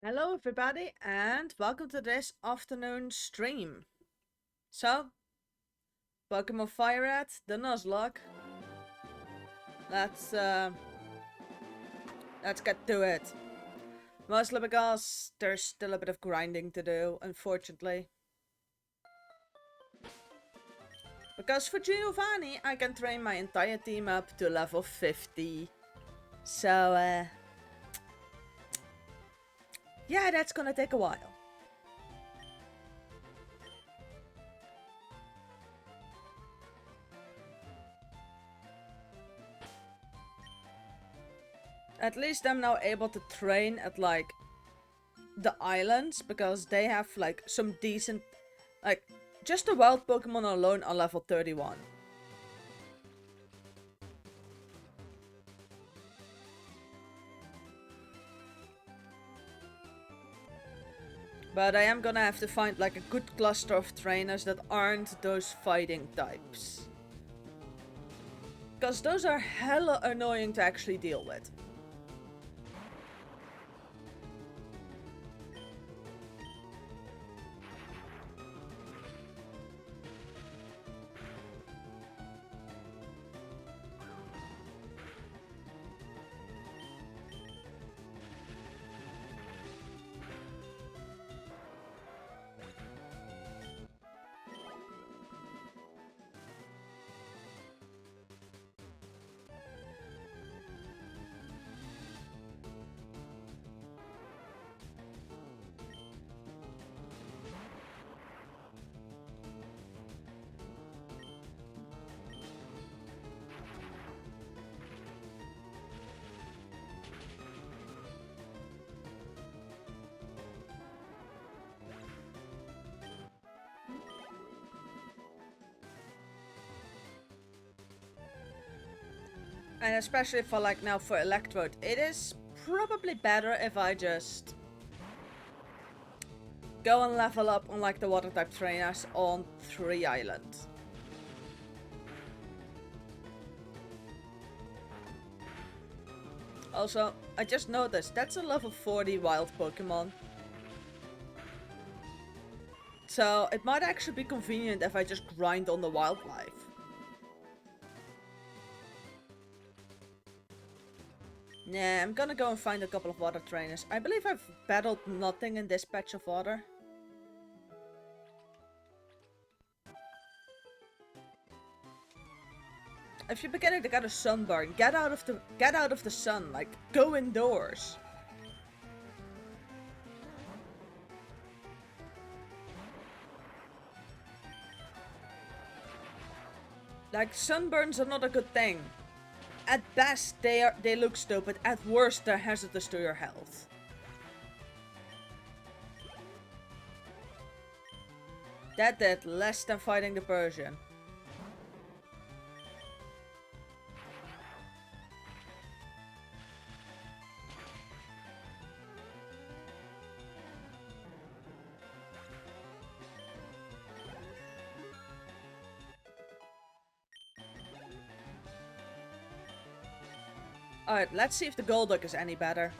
Hello everybody and welcome to this afternoon stream. So, Pokémon FireRed, the Nuzlocke. Let's let's get to it. Mostly because there's still a bit of grinding to do, unfortunately. Because for Giovanni I can train my entire team up to level 50. So yeah, that's gonna take a while. At least I'm now able to train at like the islands because they have like some decent, like just the wild Pokemon alone are level 31. But I am gonna have to find like a good cluster of trainers that aren't those fighting types. Because those are hella annoying to actually deal with. And especially for like now for Electrode, it is probably better if I just go and level up on like the water type trainers on 3 islands. Also, I just noticed that's a level 40 wild Pokemon. So it might actually be convenient if I just grind on the wildlife. Nah, I'm gonna go and find a couple of water trainers. I believe I've battled nothing in this patch of water. If you're beginning to get a sunburn, get out of the sun, like go indoors. Like sunburns are not a good thing. At best they look stupid, at worst they're hazardous to your health. That did less than fighting the Persian. Alright, let's see if the Golduck is any better.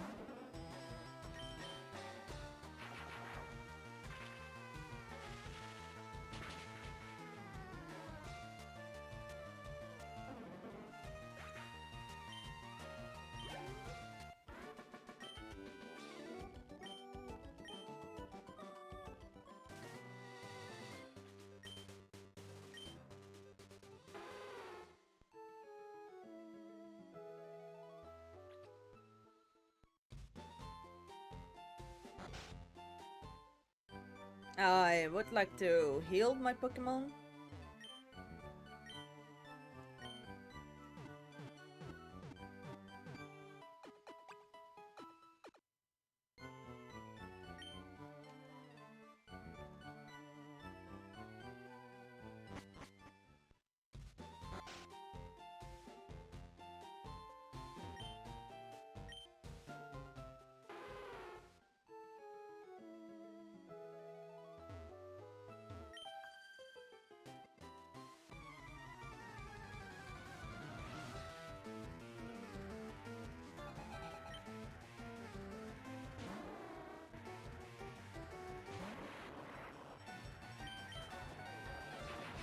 I would like to heal my Pokemon.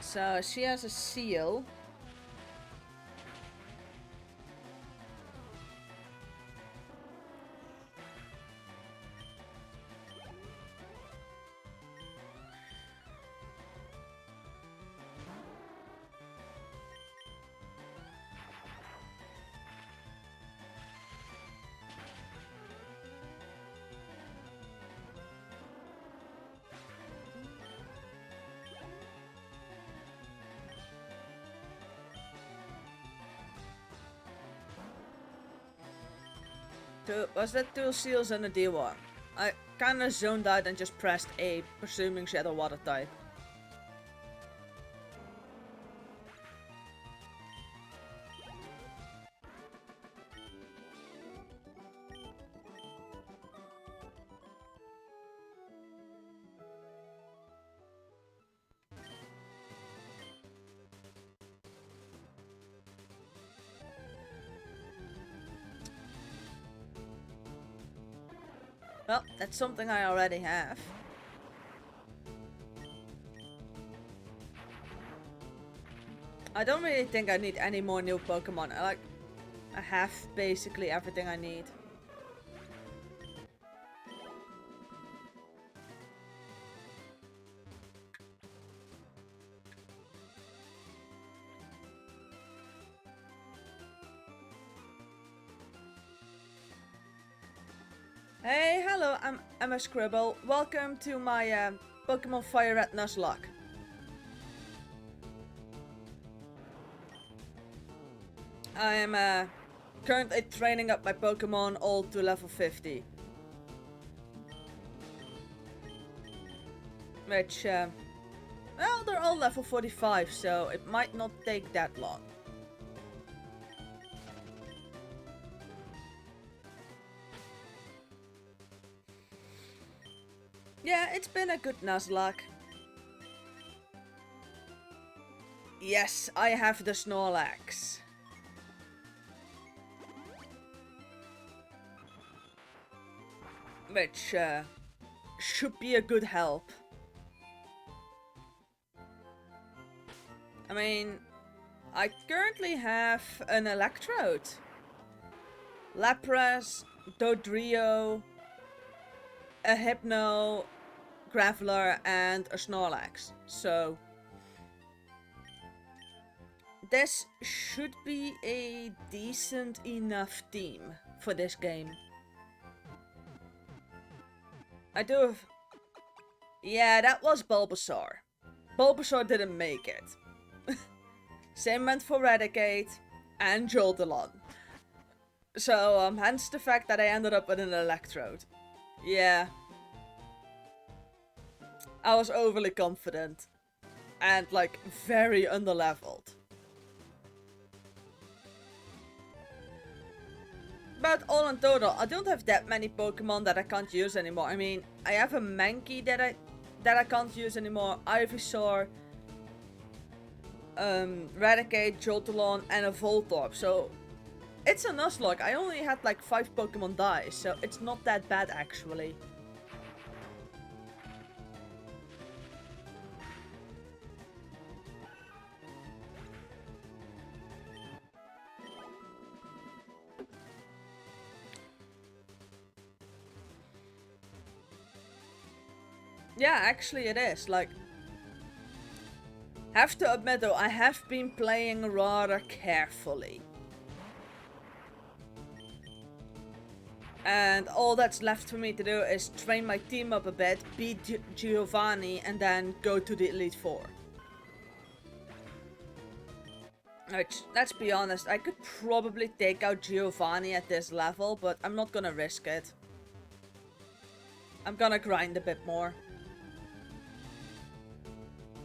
So she has a seal. Was that 2 seals and a D1? I kinda zoned out and just pressed A, presuming she had a water type. Well, that's something I already have. I don't really think I need any more new Pokemon. I have basically everything I need. Hey, hello, I'm a Scribble. Welcome to my Pokémon FireRed Nuzlocke. I am currently training up my Pokemon all to level 50. Which, well, they're all level 45, so it might not take that long. Yeah, it's been a good Nuzlocke. Yes, I have the Snorlax. Which, should be a good help. I mean, I currently have an Electrode, Lapras, Dodrio, a Hypno, Graveler, and a Snorlax. So this should be a decent enough team for this game. I do have... Yeah, that was Bulbasaur. Bulbasaur didn't make it. Same went for Raticate and Jolteon. So, hence the fact that I ended up with an Electrode. Yeah. I was overly confident. And, like, very underleveled. But all in total, I don't have that many Pokemon that I can't use anymore. I mean, I have a Mankey that I can't use anymore. Ivysaur, Raticate, Jolteon, and a Voltorb. So it's a Nuzlocke. I only had like 5 Pokemon die, so it's not that bad actually. Yeah, actually it is. Like, have to admit though, I have been playing rather carefully. And all that's left for me to do is train my team up a bit, beat Giovanni, and then go to the Elite Four. Which, let's be honest, I could probably take out Giovanni at this level, but I'm not gonna risk it. I'm gonna grind a bit more.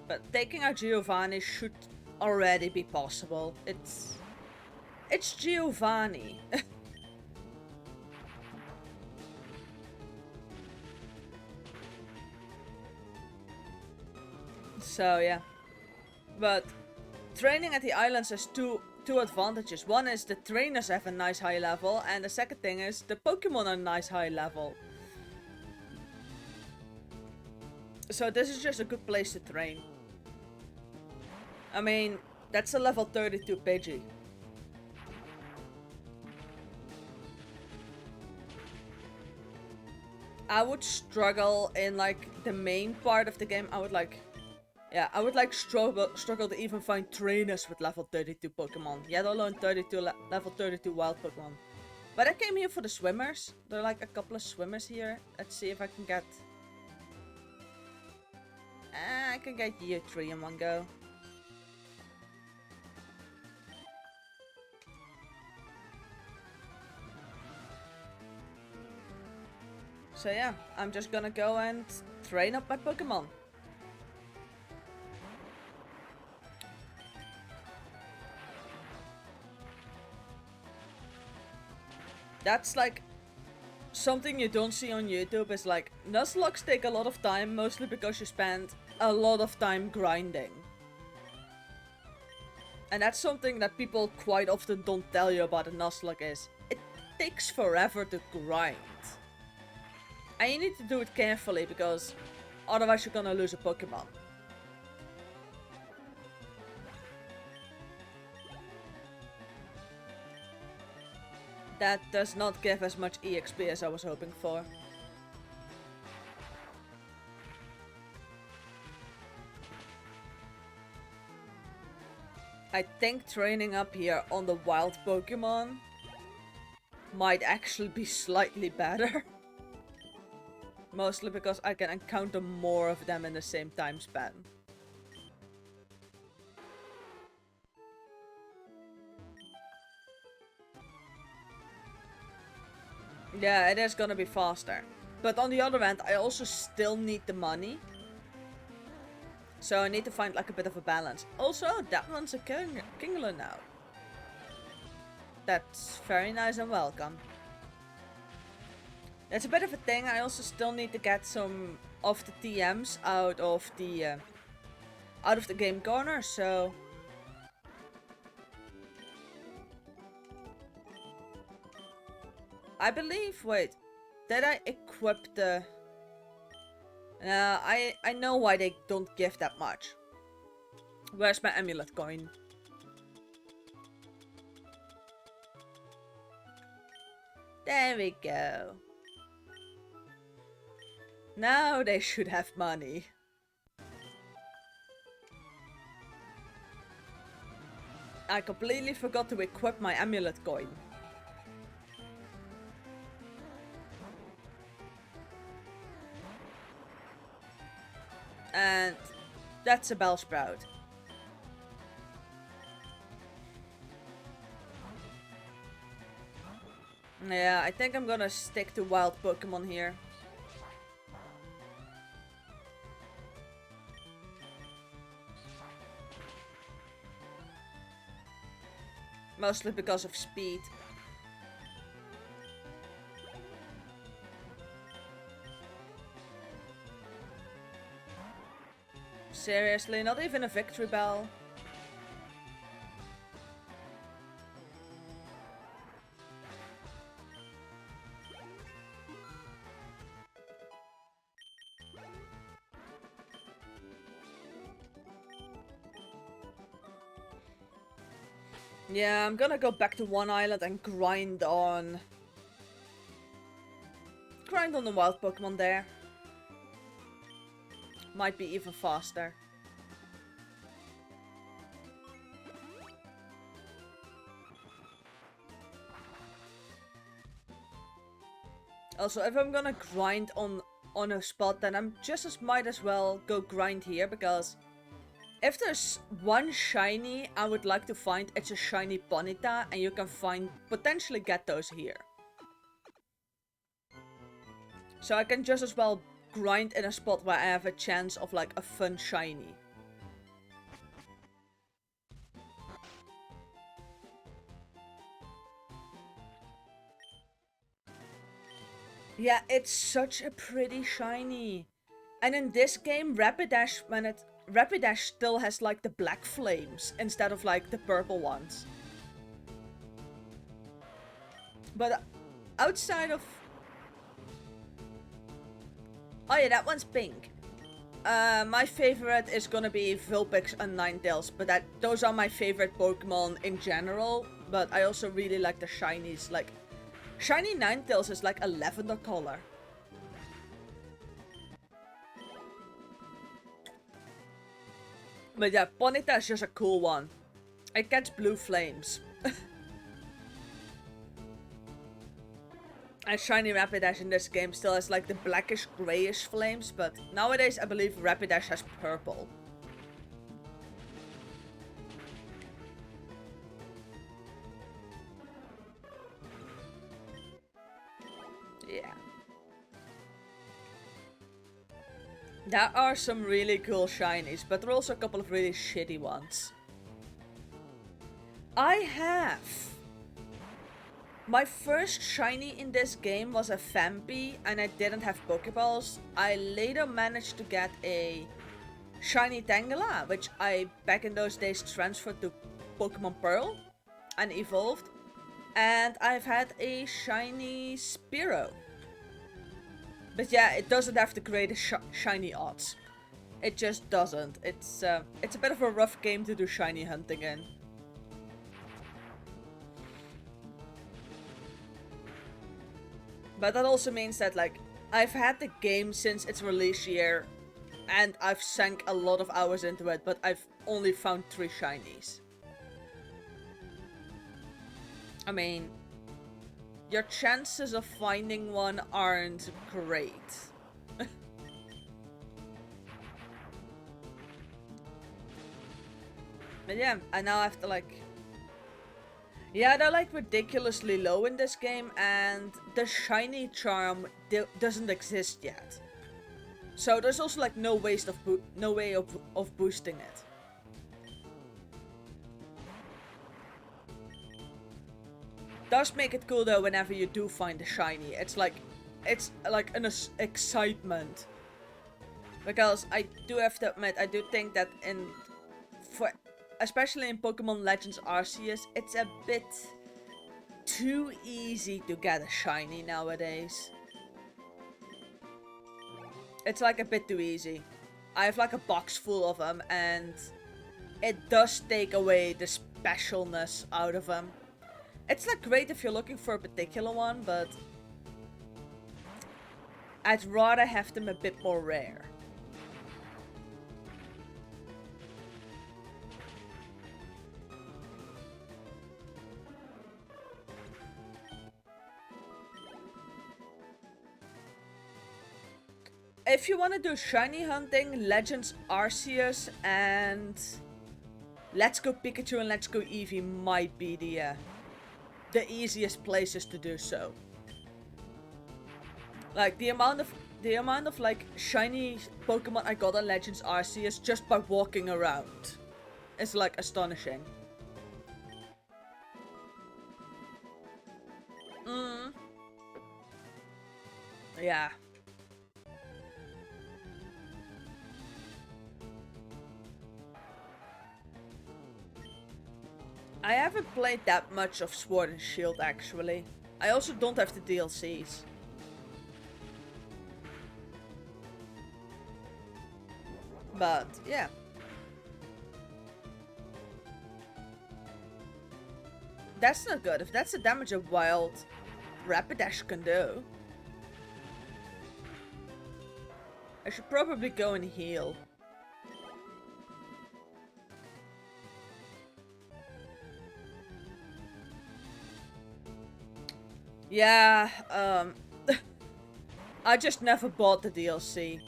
But taking out Giovanni should already be possible. It's Giovanni. So yeah. But training at the islands has two advantages. One is the trainers have a nice high level, and the second thing is the Pokemon are a nice high level. So this is just a good place to train. I mean, that's a level 32 Pidgey. I would struggle in like the main part of the game. I would like struggle to even find trainers with level 32 Pokemon. Yet alone 32 level 32 wild Pokemon. But I came here for the swimmers. There are like a couple of swimmers here. Let's see if I can get... I can get year 3 in one go. So yeah, I'm just gonna go and train up my Pokemon. That's like something you don't see on YouTube is like Nuzlocks take a lot of time, mostly because you spend a lot of time grinding. And that's something that people quite often don't tell you about a Nuzlocke is it takes forever to grind. And you need to do it carefully because otherwise you're gonna lose a Pokemon. That does not give as much EXP as I was hoping for. I think training up here on the wild Pokemon might actually be slightly better. Mostly because I can encounter more of them in the same time span. Yeah, it is gonna be faster. But on the other hand, I also still need the money. So I need to find like a bit of a balance. Also, that one's a Kingler now. That's very nice and welcome. That's a bit of a thing. I also still need to get some of the TMs out of the game corner, so I believe, wait, did I equip the... I know why they don't give that much. Where's my amulet coin? There we go. Now they should have money. I completely forgot to equip my amulet coin. And that's a Bellsprout. Yeah, I think I'm gonna stick to wild Pokemon here. Mostly because of speed. Seriously, not even a victory bell. Yeah, I'm gonna go back to one island and grind on the wild Pokemon there. Might be even faster. Also, if I'm gonna grind on a spot, then I'm just might as well go grind here, because if there's one shiny I would like to find, it's a shiny Ponyta, and you can potentially get those here. So I can just as well grind in a spot where I have a chance of like a fun shiny. Yeah, it's such a pretty shiny. And in this game, Rapidash still has like the black flames instead of like the purple ones. But outside of... Oh yeah, that one's pink. My favorite is gonna be Vulpix and Ninetales, but those are my favorite Pokemon in general. But I also really like the shinies. Like, shiny Ninetales is like a lavender color. But yeah, Ponyta is just a cool one. It gets blue flames. And shiny Rapidash in this game still has like the blackish grayish flames, but nowadays I believe Rapidash has purple. Yeah. There are some really cool shinies, but there are also a couple of really shitty ones. I have. My first shiny in this game was a Fampi, and I didn't have Pokeballs. I later managed to get a shiny Tangela, which I back in those days transferred to Pokemon Pearl and evolved. And I've had a shiny Spearow. But yeah, it doesn't have the greatest shiny odds. It just doesn't. It's a bit of a rough game to do shiny hunting in. But that also means that, like, I've had the game since its release year, and I've sank a lot of hours into it, but I've only found 3 shinies. I mean, your chances of finding one aren't great. But yeah, I now have to like... Yeah, they're like ridiculously low in this game, and the shiny charm doesn't exist yet. So there's also like no way of boosting it. Does make it cool though whenever you do find a shiny. It's like an excitement. Because I do have to admit, I do think that especially in Pokemon Legends Arceus, it's a bit too easy to get a shiny nowadays. It's like a bit too easy. I have like a box full of them, and it does take away the specialness out of them. It's like great if you're looking for a particular one, but I'd rather have them a bit more rare. If you want to do shiny hunting, Legends Arceus and Let's Go Pikachu and Let's Go Eevee might be the easiest places to do so. Like the amount of like shiny Pokemon I got on Legends Arceus just by walking around is like astonishing. Yeah. I haven't played that much of Sword and Shield actually. I also don't have the DLCs. But yeah. That's not good. If that's the damage a wild Rapidash can do. I should probably go and heal. Yeah, I just never bought the DLC.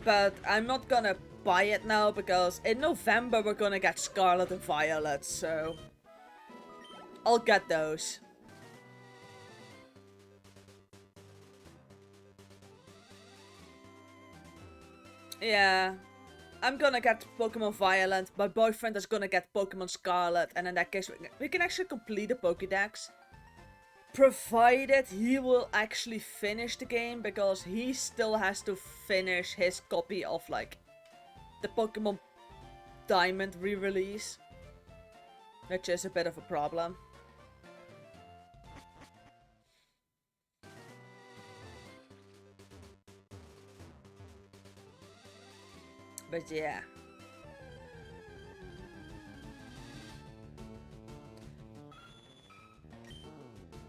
But I'm not gonna buy it now because in November we're gonna get Scarlet and Violet, so I'll get those. Yeah. I'm gonna get Pokemon Violet, my boyfriend is gonna get Pokemon Scarlet, and in that case we can actually complete the Pokédex. Provided he will actually finish the game, because he still has to finish his copy of like the Pokemon Diamond re-release. Which is a bit of a problem. But yeah.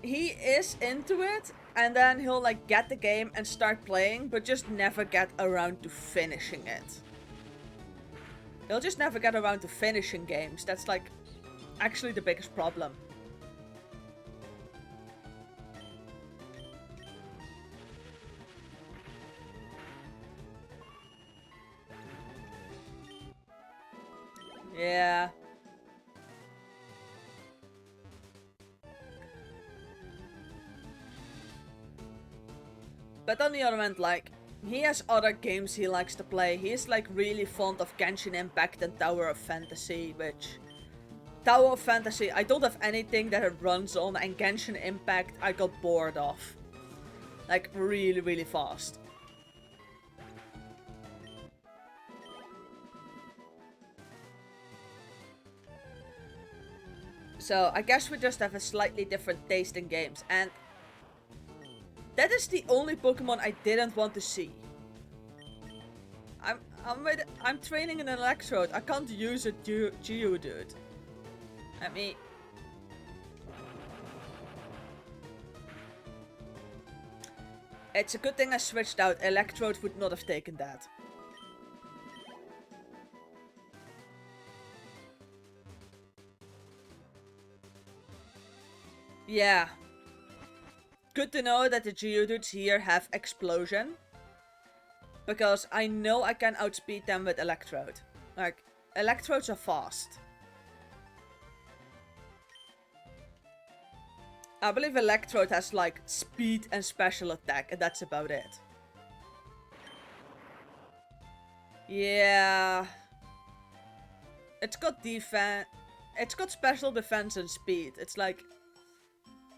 He is into it, and then he'll like get the game and start playing, but just never get around to finishing it. He'll just never get around to finishing games. That's like actually the biggest problem. Yeah. But on the other hand, like, he has other games he likes to play. He's like really fond of Genshin Impact and Tower of Fantasy, which... Tower of Fantasy, I don't have anything that it runs on, and Genshin Impact I got bored of. Like, really, really fast. So, I guess we just have a slightly different taste in games, and... that is the only Pokemon I didn't want to see. I'm training an Electrode. I can't use a Geodude. I mean... it's a good thing I switched out. Electrode would not have taken that. Yeah. Good to know that the Geodudes here have Explosion. Because I know I can outspeed them with Electrode. Like, Electrodes are fast. I believe Electrode has like speed and special attack, and that's about it. Yeah. It's got defense. It's got special defense and speed. It's like...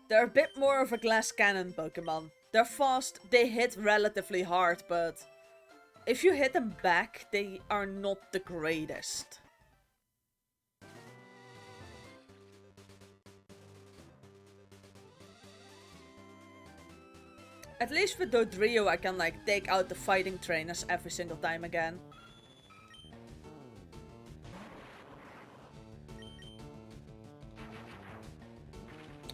they're a bit more of a glass cannon Pokemon. They're fast, they hit relatively hard, but... if you hit them back, they are not the greatest. At least with Dodrio I can like take out the fighting trainers every single time again.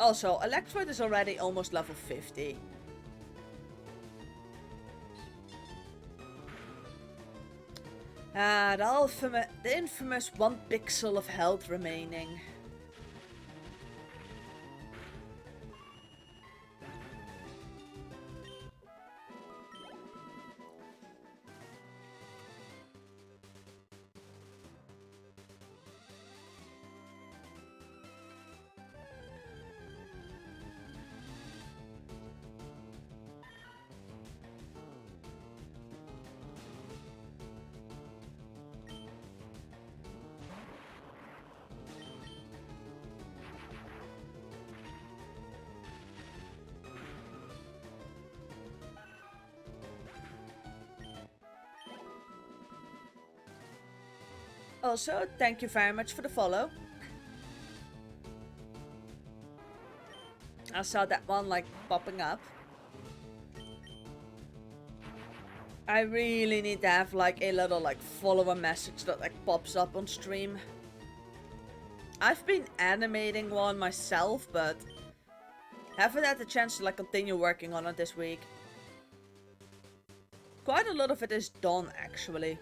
Also, Electrode is already almost level 50. Ah, the infamous 1 pixel of health remaining. Also, thank you very much for the follow. I saw that one like popping up. I really need to have like a little like follower message that like pops up on stream. I've been animating one myself, but haven't had the chance to like continue working on it this week. Quite a lot of it is done actually.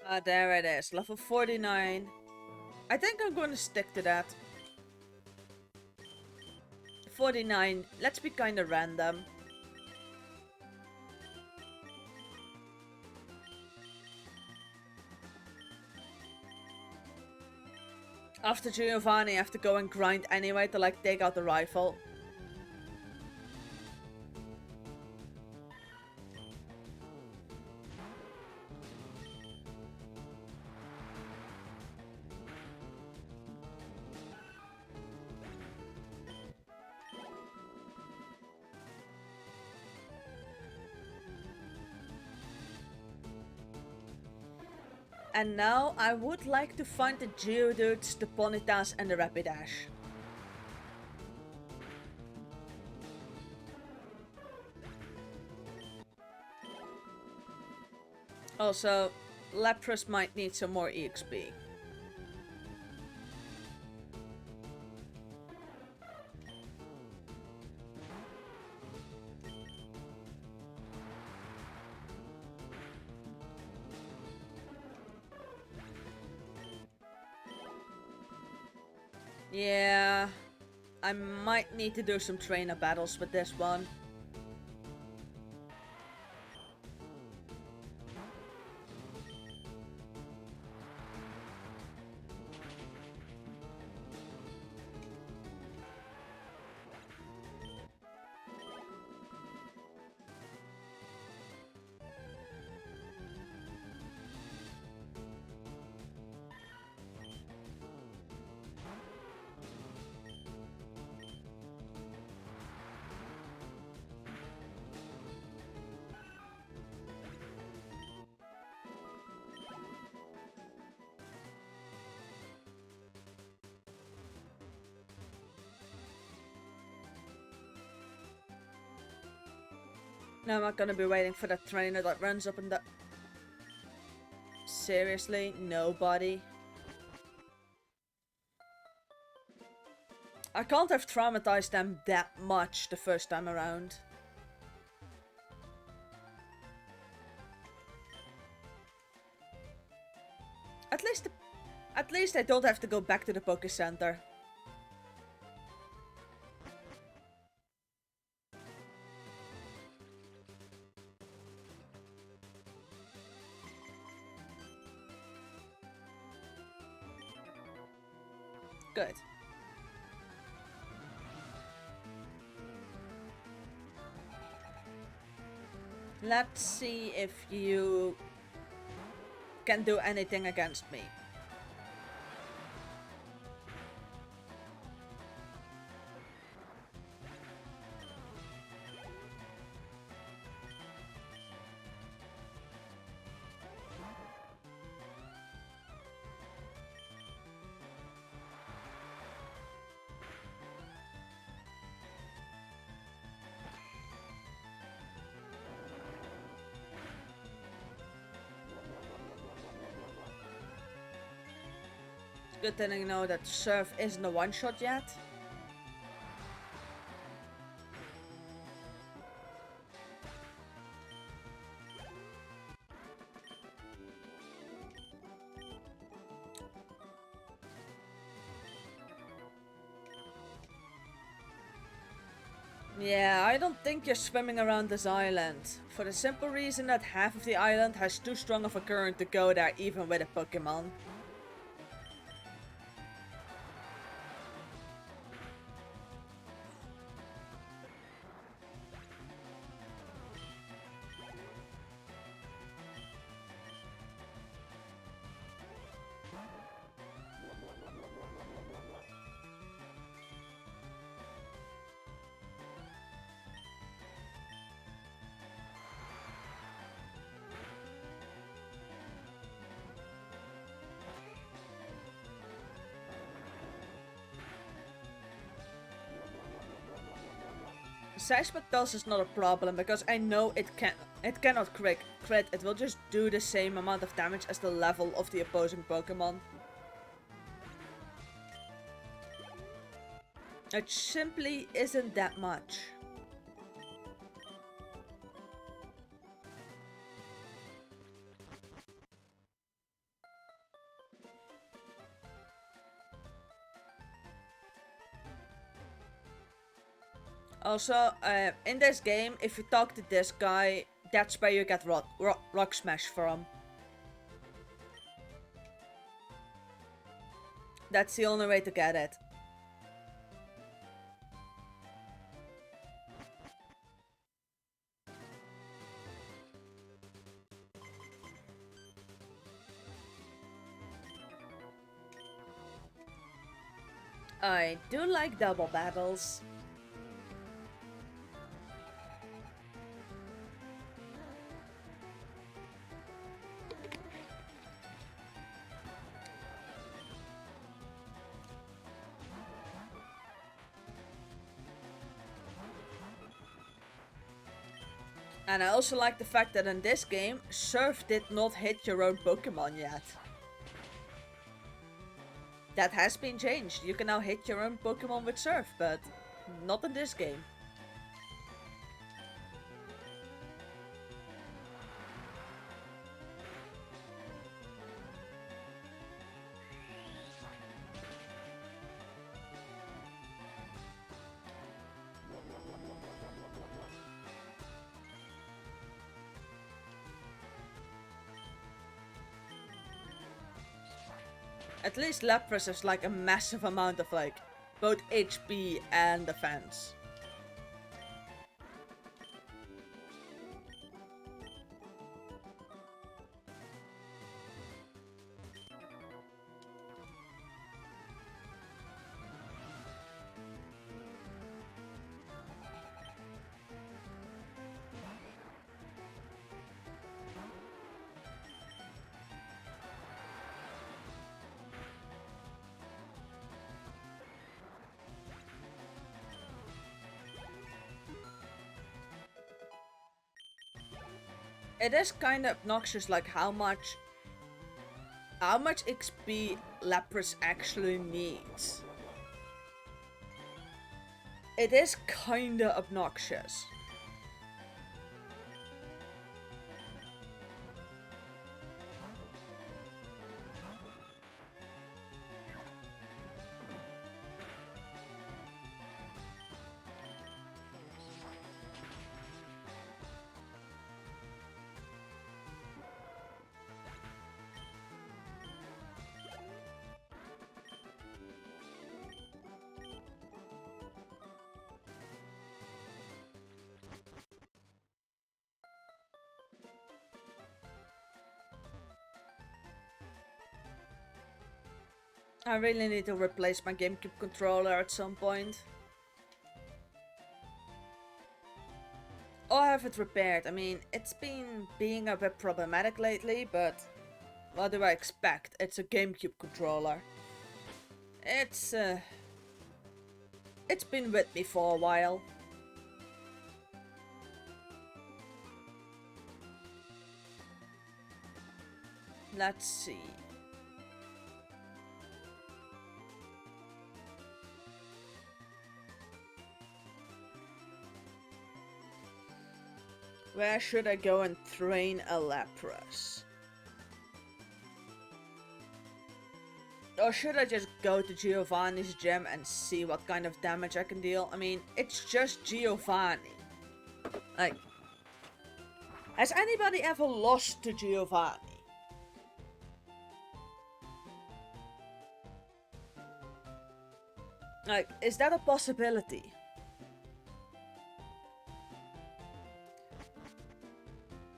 Ah, there it is. Level 49. I think I'm going to stick to that. 49. Let's be kind of random. After Giovanni, I have to go and grind anyway to like take out the rifle. And now I would like to find the Geodudes, the Ponytas, and the Rapidash. Also, Lapras might need some more EXP. Yeah, I might need to do some trainer battles with this one. Now I'm not gonna be waiting for that trainer that runs up and that. Seriously? Nobody? I can't have traumatized them that much the first time around. At least I don't have to go back to the Poké Center. Good. Let's see if you can do anything against me. Good thing I know that Surf isn't a one-shot yet. Yeah, I don't think you're swimming around this island. For the simple reason that half of the island has too strong of a current to go there even with a Pokemon. Seismic Pulse is not a problem because I know it cannot crit. It will just do the same amount of damage as the level of the opposing Pokemon. It simply isn't that much. Also, in this game, if you talk to this guy, that's where you get Rock Smash from. That's the only way to get it. I do like double battles. And I also like the fact that in this game, Surf did not hit your own Pokemon yet. That has been changed. You can now hit your own Pokemon with Surf, but not in this game. At least Lapras has like a massive amount of like both HP and defense. It is kind of obnoxious, like how much XP Lapras actually needs. It is kinda obnoxious. I really need to replace my GameCube controller at some point. Or have it repaired. I mean, it's been being a bit problematic lately, but what do I expect? It's a GameCube controller. It's been with me for a while. Let's see. Where should I go and train a Lapras? Or should I just go to Giovanni's gym and see what kind of damage I can deal? I mean, it's just Giovanni. Like, has anybody ever lost to Giovanni? Like, is that a possibility?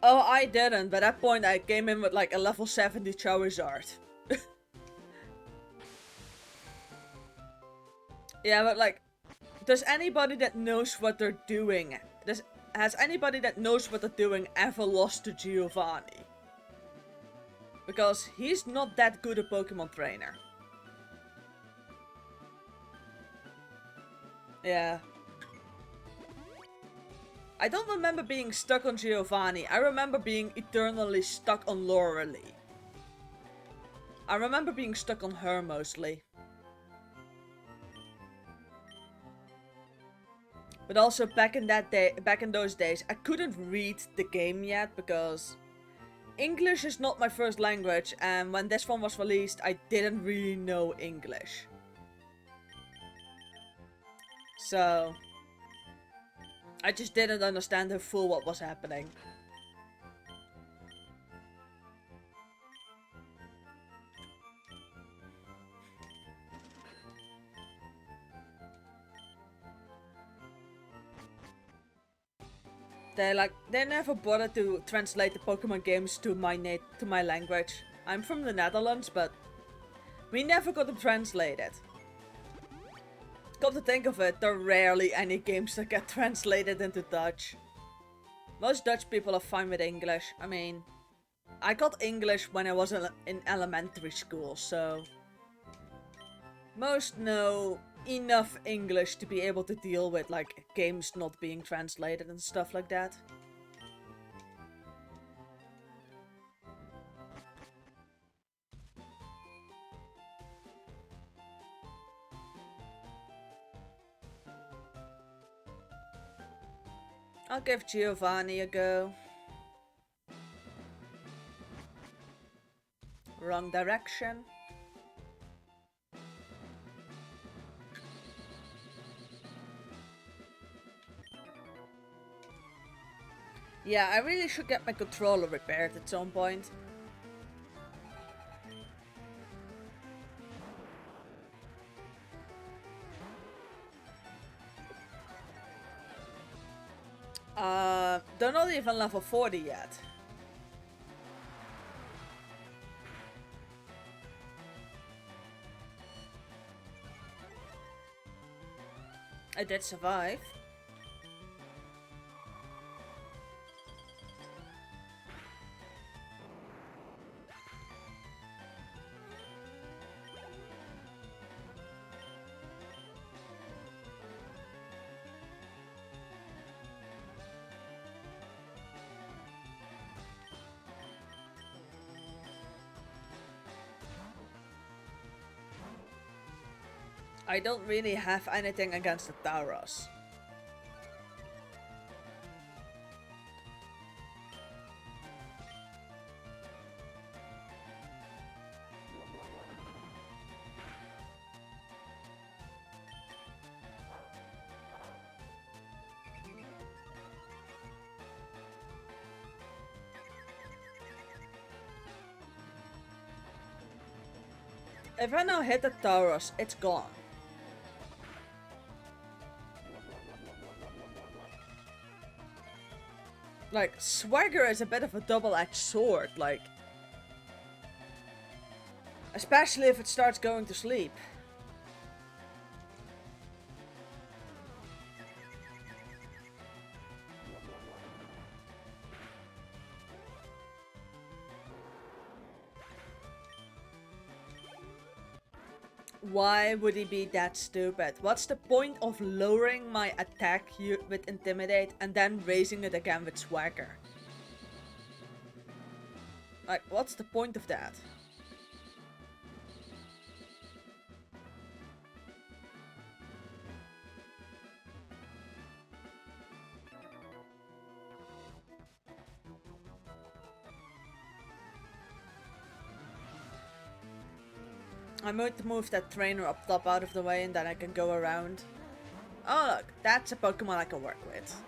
Oh, I didn't. By that point, I came in with like a level 70 Charizard. Yeah, but like, does anybody that knows what they're doing, has anybody that knows what they're doing ever lost to Giovanni? Because he's not that good a Pokemon trainer. Yeah. I don't remember being stuck on Giovanni. I remember being eternally stuck on Lorelei. I remember being stuck on her mostly. But also back in those days, I couldn't read the game yet because English is not my first language, and when this one was released, I didn't really know English. So I just didn't understand in full what was happening. They never bothered to translate the Pokemon games to my language. I'm from the Netherlands, but we never got them translated. Come to think of it, there are rarely any games that get translated into Dutch. Most Dutch people are fine with English. I mean, I got English when I was in elementary school, so most know enough English to be able to deal with like games not being translated and stuff like that. I'll give Giovanni a go. Wrong direction. Yeah, I really should get my controller repaired at some point. They're not even level 40 yet. I did survive. I don't really have anything against the Tauros. If I now hit the Tauros, it's gone. Like, Swagger is a bit of a double-edged sword, like... Especially if it starts going to sleep. Why would he be that stupid? What's the point of lowering my attack with Intimidate and then raising it again with Swagger? Like, what's the point of that? I'm going to move that trainer up top out of the way and then I can go around. Oh look, that's a Pokemon I can work with.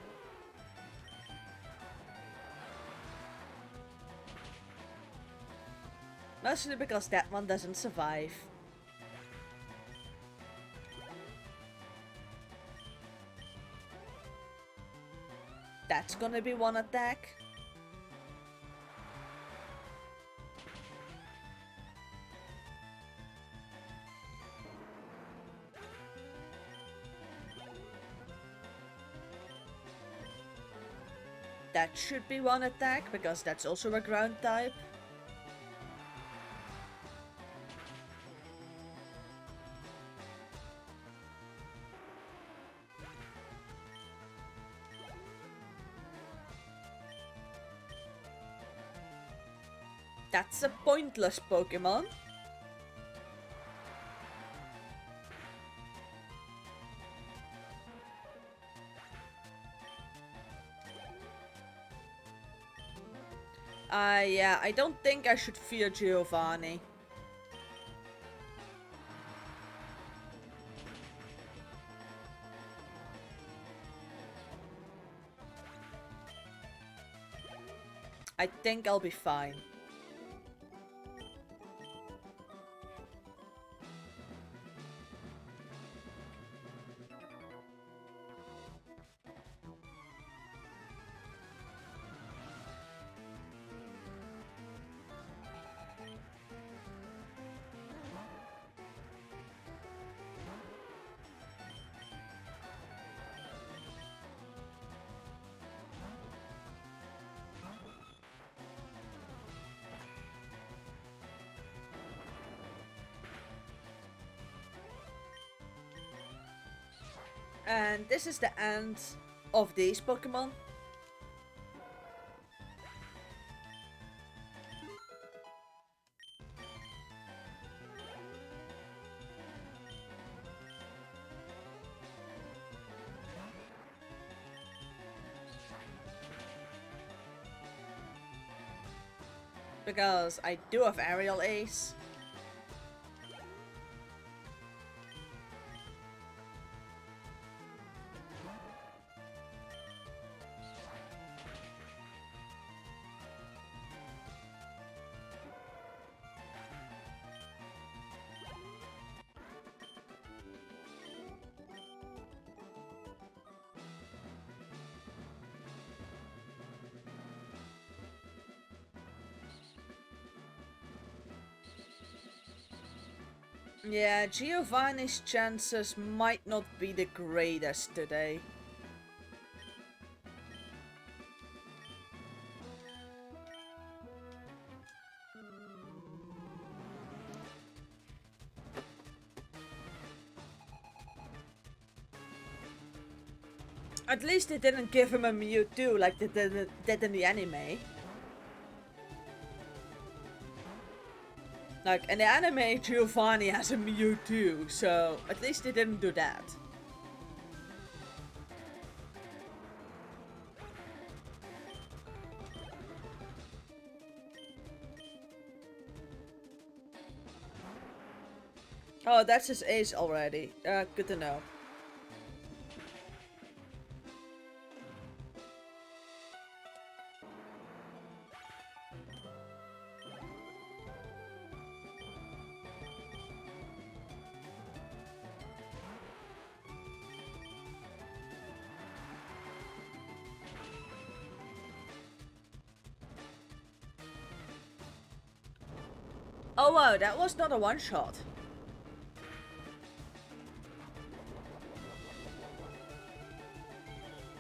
Mostly because that one doesn't survive. That's gonna be one attack. That should be one attack, because that's also a ground type. That's a pointless Pokemon. Yeah, I don't think I should fear Giovanni. I think I'll be fine. And this is the end of these Pokemon. Because I do have Aerial Ace. Yeah, Giovanni's chances might not be the greatest today. At least they didn't give him a Mewtwo like they did in the anime. Like, in the anime, Giovanni has a Mewtwo, so at least they didn't do that. Oh, that's his ace already. Good to know. Oh wow, that was not a one-shot.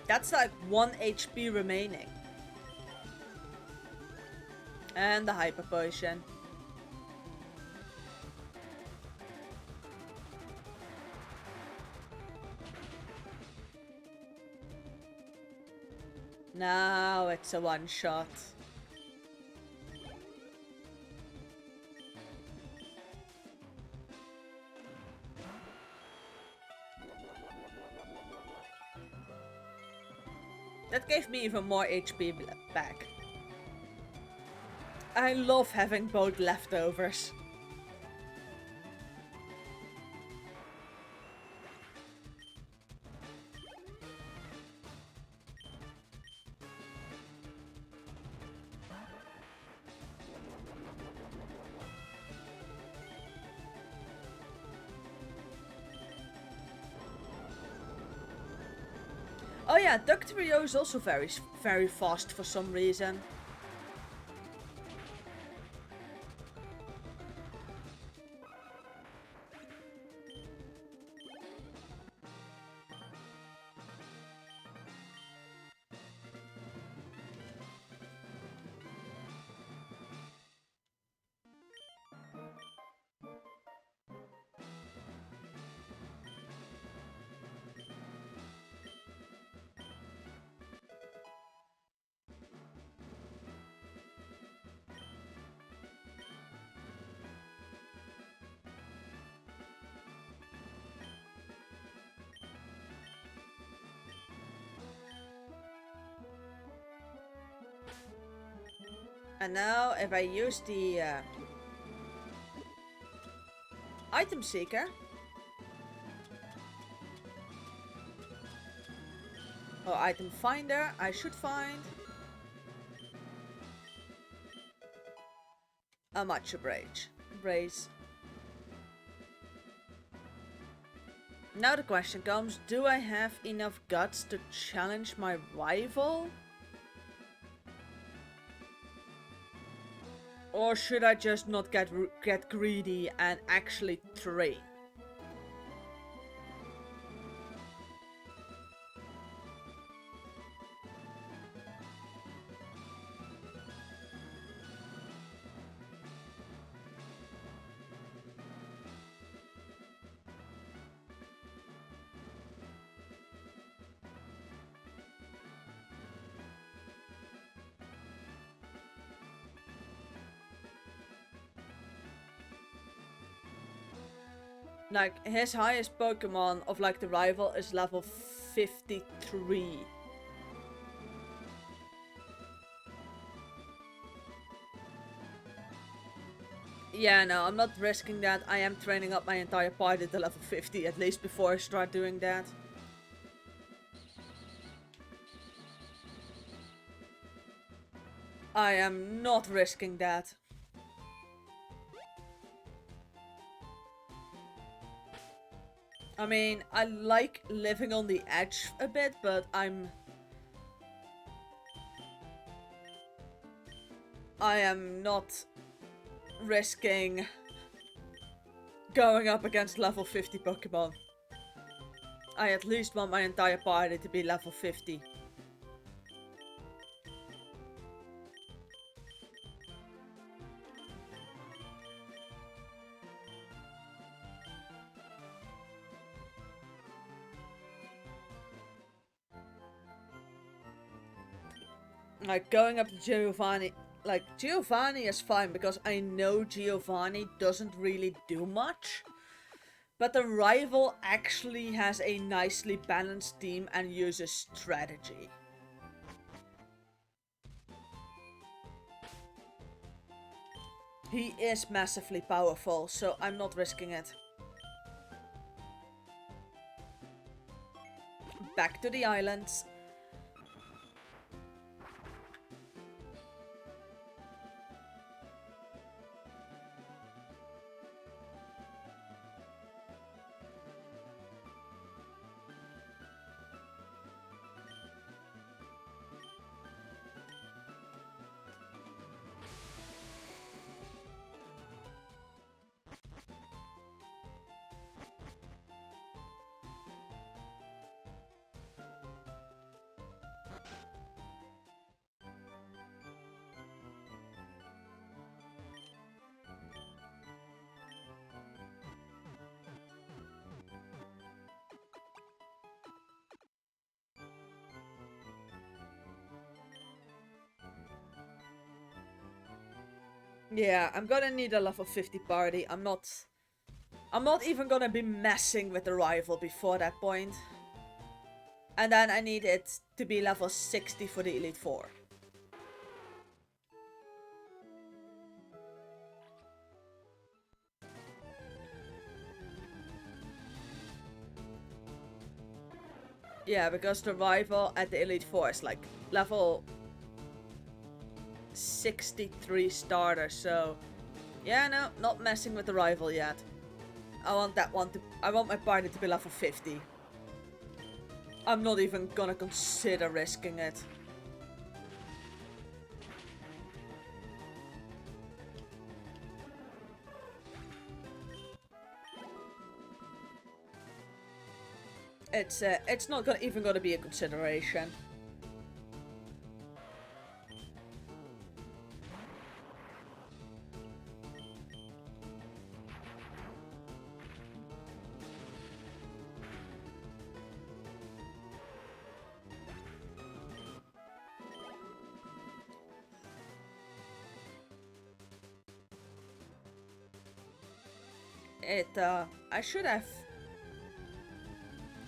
That's like 1 HP remaining. And the Hyper Potion. Now it's a one-shot. That gave me even more HP back. I love having both leftovers. Oh yeah, Ductrio is also very fast for some reason. And now if I use the item seeker, or item finder, I should find a Macho Brace. Now the question comes, do I have enough guts to challenge my rival? Or should I just not get greedy and actually train? Like, his highest Pokemon of like the rival is level 53. Yeah, no, I'm not risking that. I am training up my entire party to level 50 at least before I start doing that. I am not risking that. I mean, I like living on the edge a bit, but I am not risking going up against level 50 Pokemon. I at least want my entire party to be level 50. Like, going up to Giovanni... Like, Giovanni is fine because I know Giovanni doesn't really do much. But the rival actually has a nicely balanced team and uses strategy. He is massively powerful, so I'm not risking it. Back to the islands. Yeah, I'm gonna need a level 50 party. I'm not even gonna be messing with the rival before that point. And then I need it to be level 60 for the Elite Four. Yeah, because the rival at the Elite Four is like level 63 starter, so yeah, no, not messing with the rival yet. I want my party to be level 50. I'm not even gonna consider risking it. It's not even gonna be a consideration.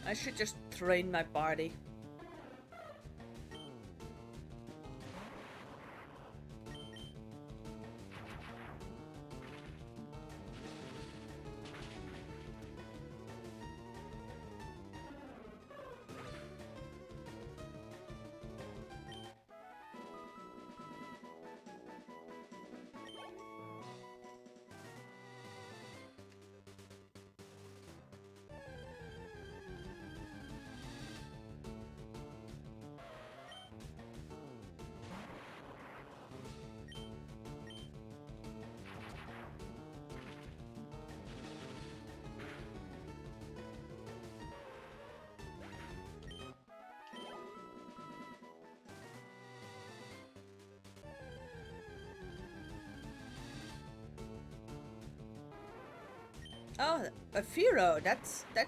I should just train my party. Oh, a Firo. That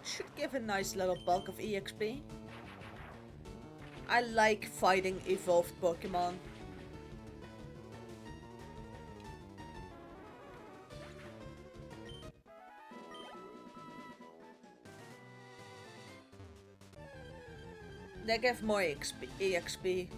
should give a nice little bulk of EXP. I like fighting evolved Pokemon. They give more EXP.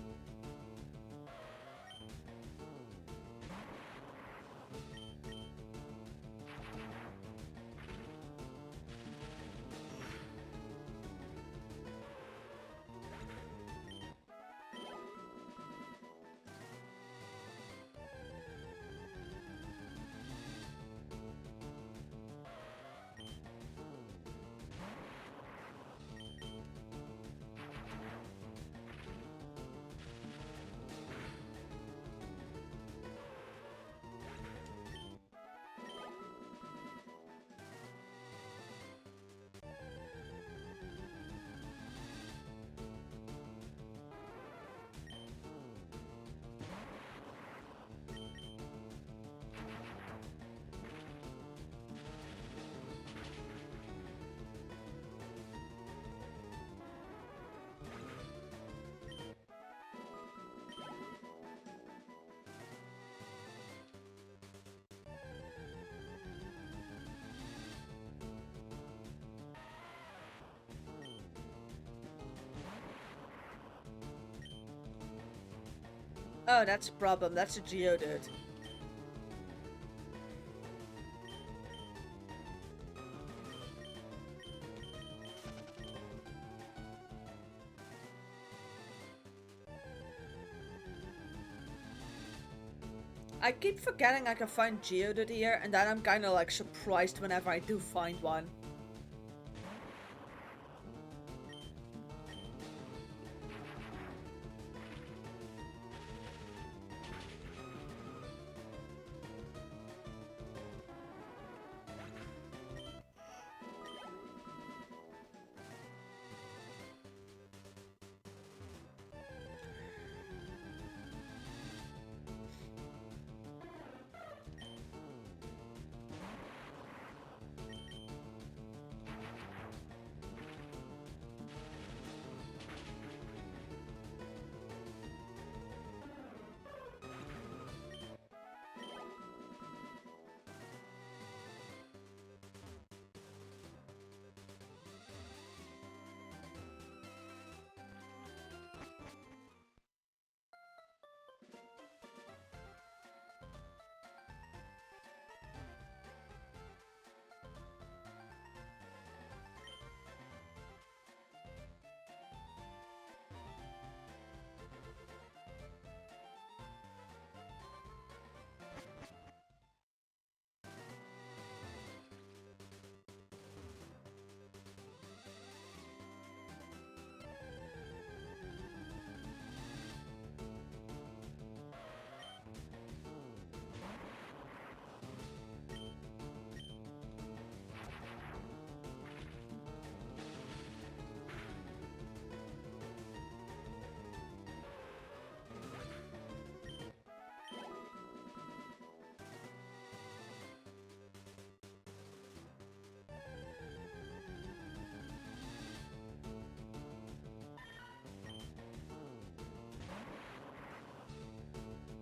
Oh, that's a problem. That's a Geodude. I keep forgetting I can find Geodude here, and then I'm kinda like surprised whenever I do find one.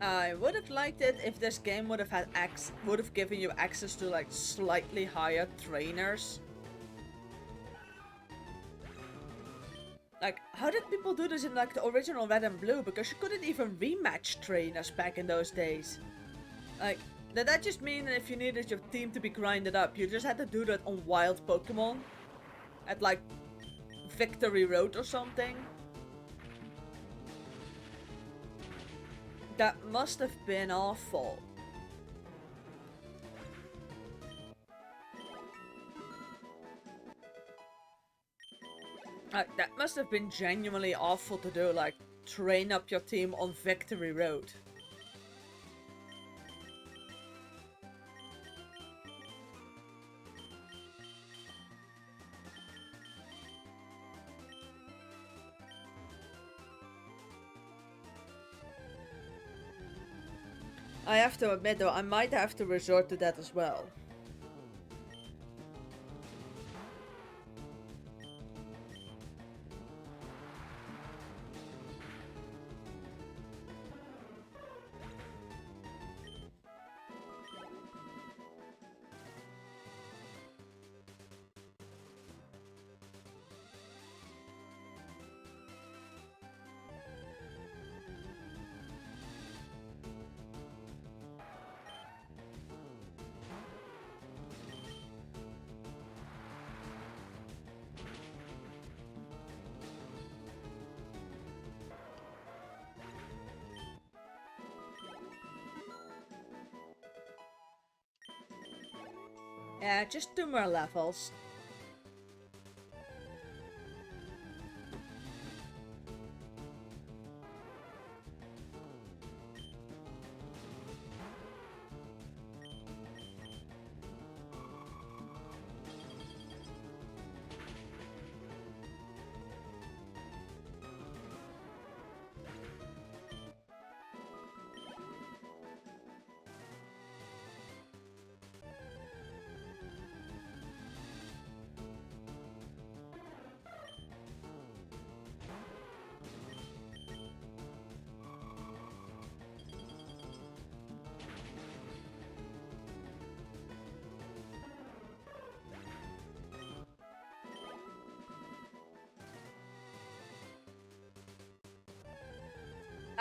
I would have liked it if this game would have given you access to like slightly higher trainers. Like, how did people do this in like the original Red and Blue? Because you couldn't even rematch trainers back in those days. Like, did that just mean that if you needed your team to be grinded up, you just had to do that on wild Pokemon? At like Victory Road or something? That must have been awful. That must have been genuinely awful to do, like, train up your team on Victory Road. I have to admit though, I might have to resort to that as well. Yeah, just 2 more levels.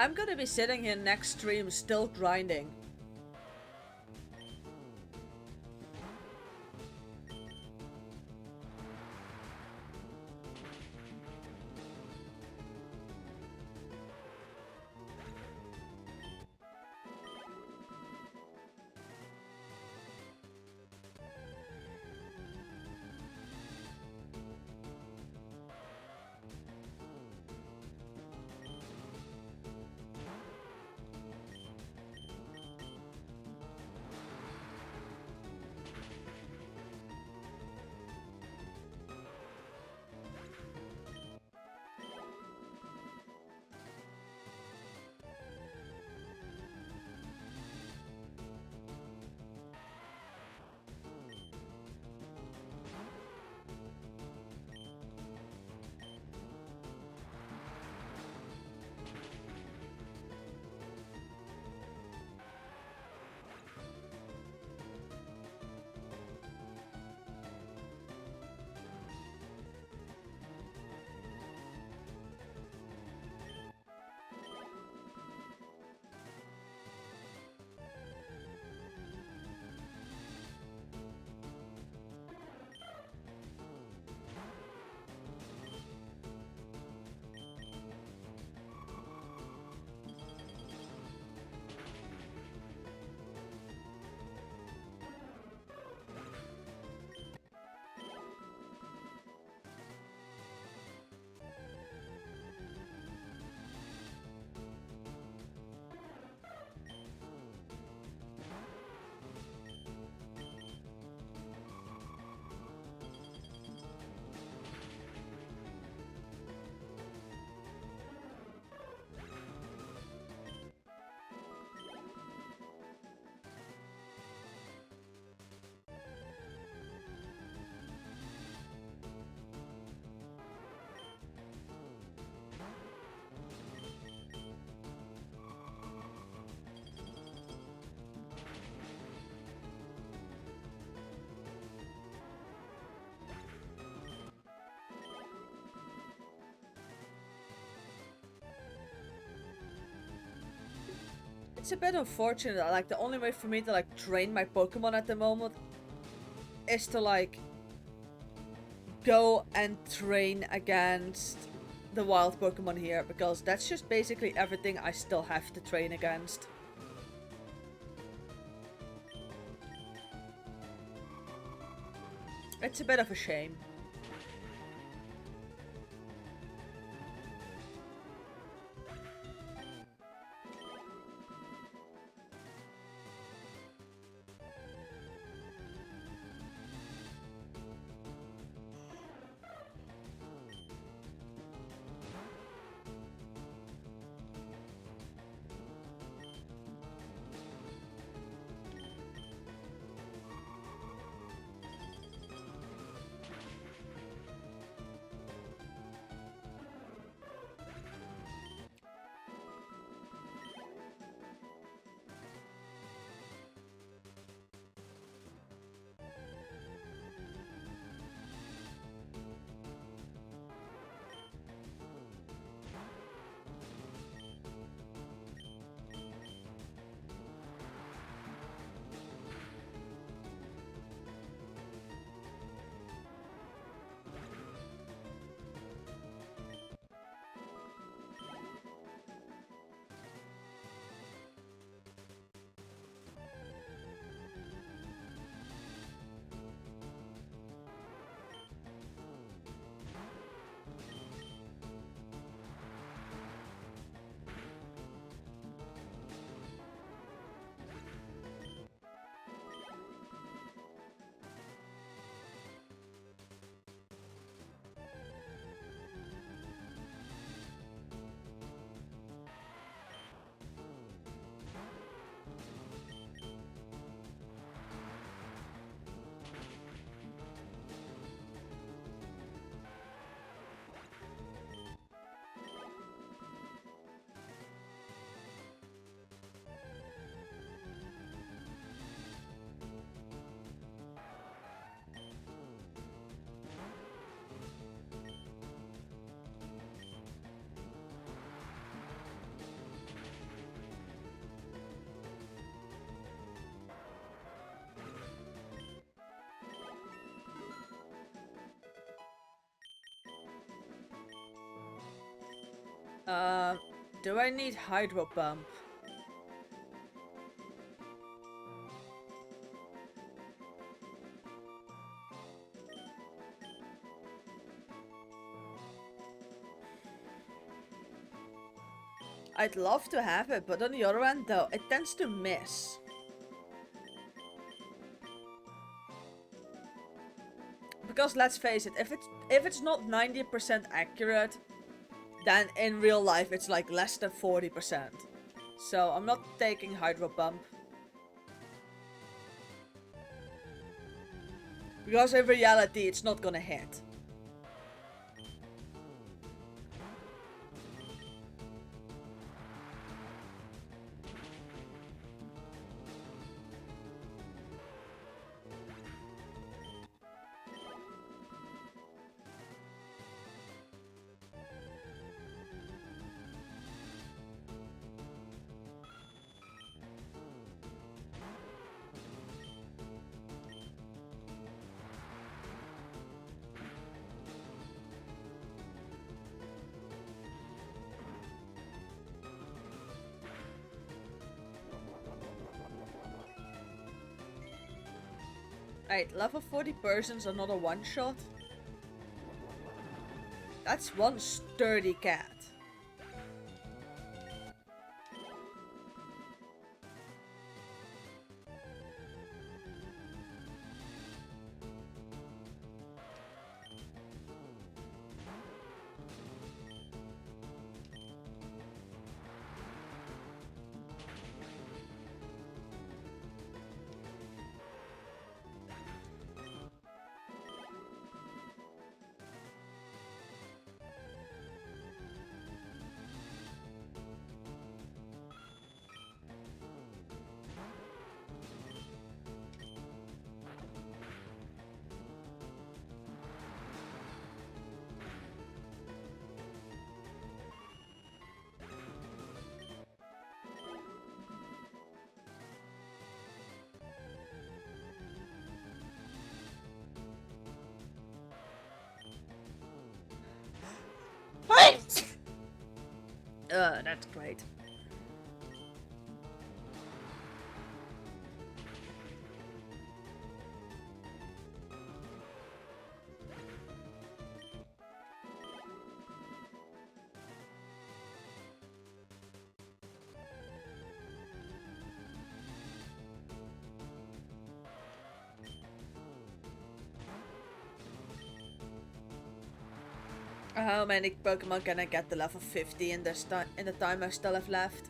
I'm gonna be sitting here next stream still grinding. It's a bit unfortunate that, like, the only way for me to, like, train my Pokemon at the moment is to, like, go and train against the wild Pokemon here, because that's just basically everything I still have to train against. It's a bit of a shame. Do I need Hydro Pump? I'd love to have it, but on the other hand though, it tends to miss. Because let's face it, if it's not 90% accurate, then in real life it's like less than 40%. So I'm not taking Hydro Pump. Because in reality it's not gonna hit. Right, level 40 persons, another one shot. That's one sturdy cat. That's great. How many Pokemon can I get to level 50 in the time I still have left?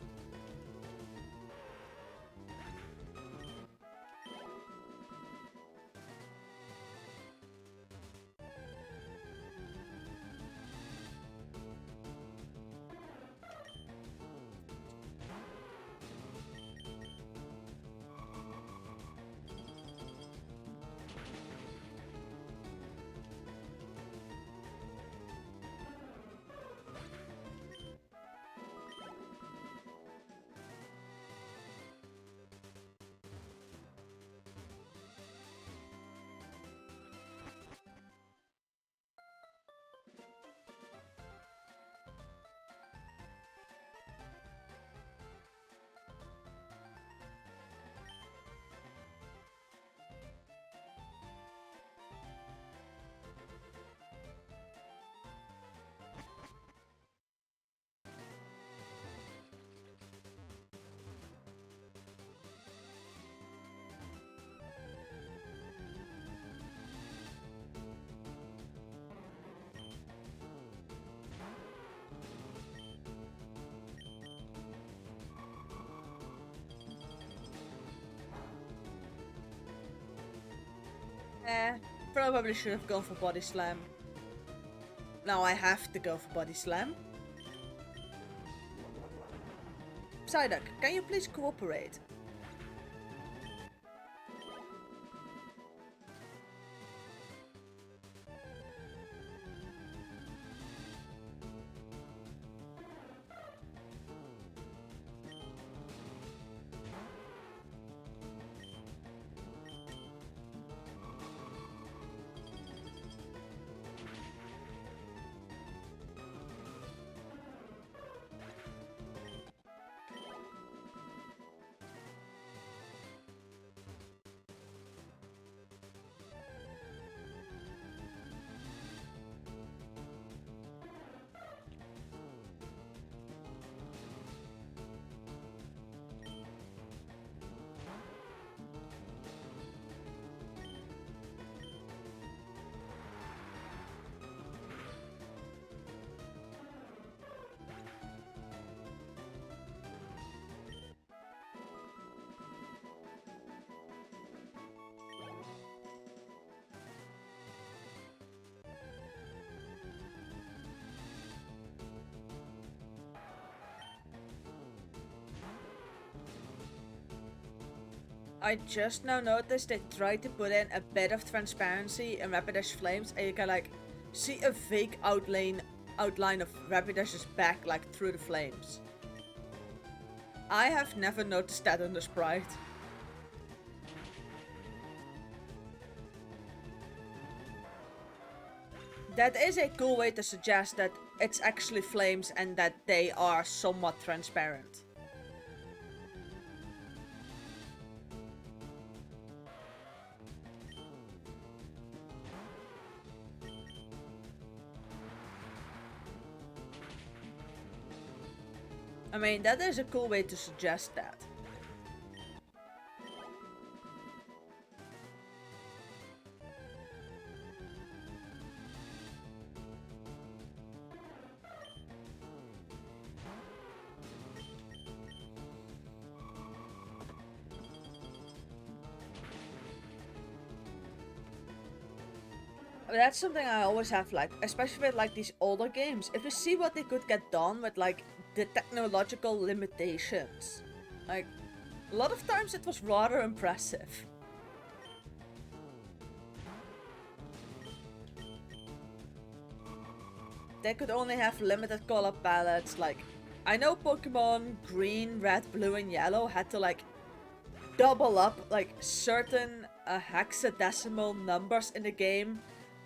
Probably should have gone for Body Slam. Now I have to go for Body Slam. Psyduck, can you please cooperate? I just now noticed they tried to put in a bit of transparency in Rapidash Flames, and you can like see a vague outline of Rapidash's back like through the flames. I have never noticed that in the sprite. That is a cool way to suggest that it's actually flames and that they are somewhat transparent. I mean, that is a cool way to suggest that. That's something I always have, like, especially with like these older games. If you see what they could get done with like the technological limitations, like a lot of times it was rather impressive. They could only have limited color palettes. Like, I know Pokemon Green, Red, Blue, and Yellow had to like double up like certain hexadecimal numbers in the game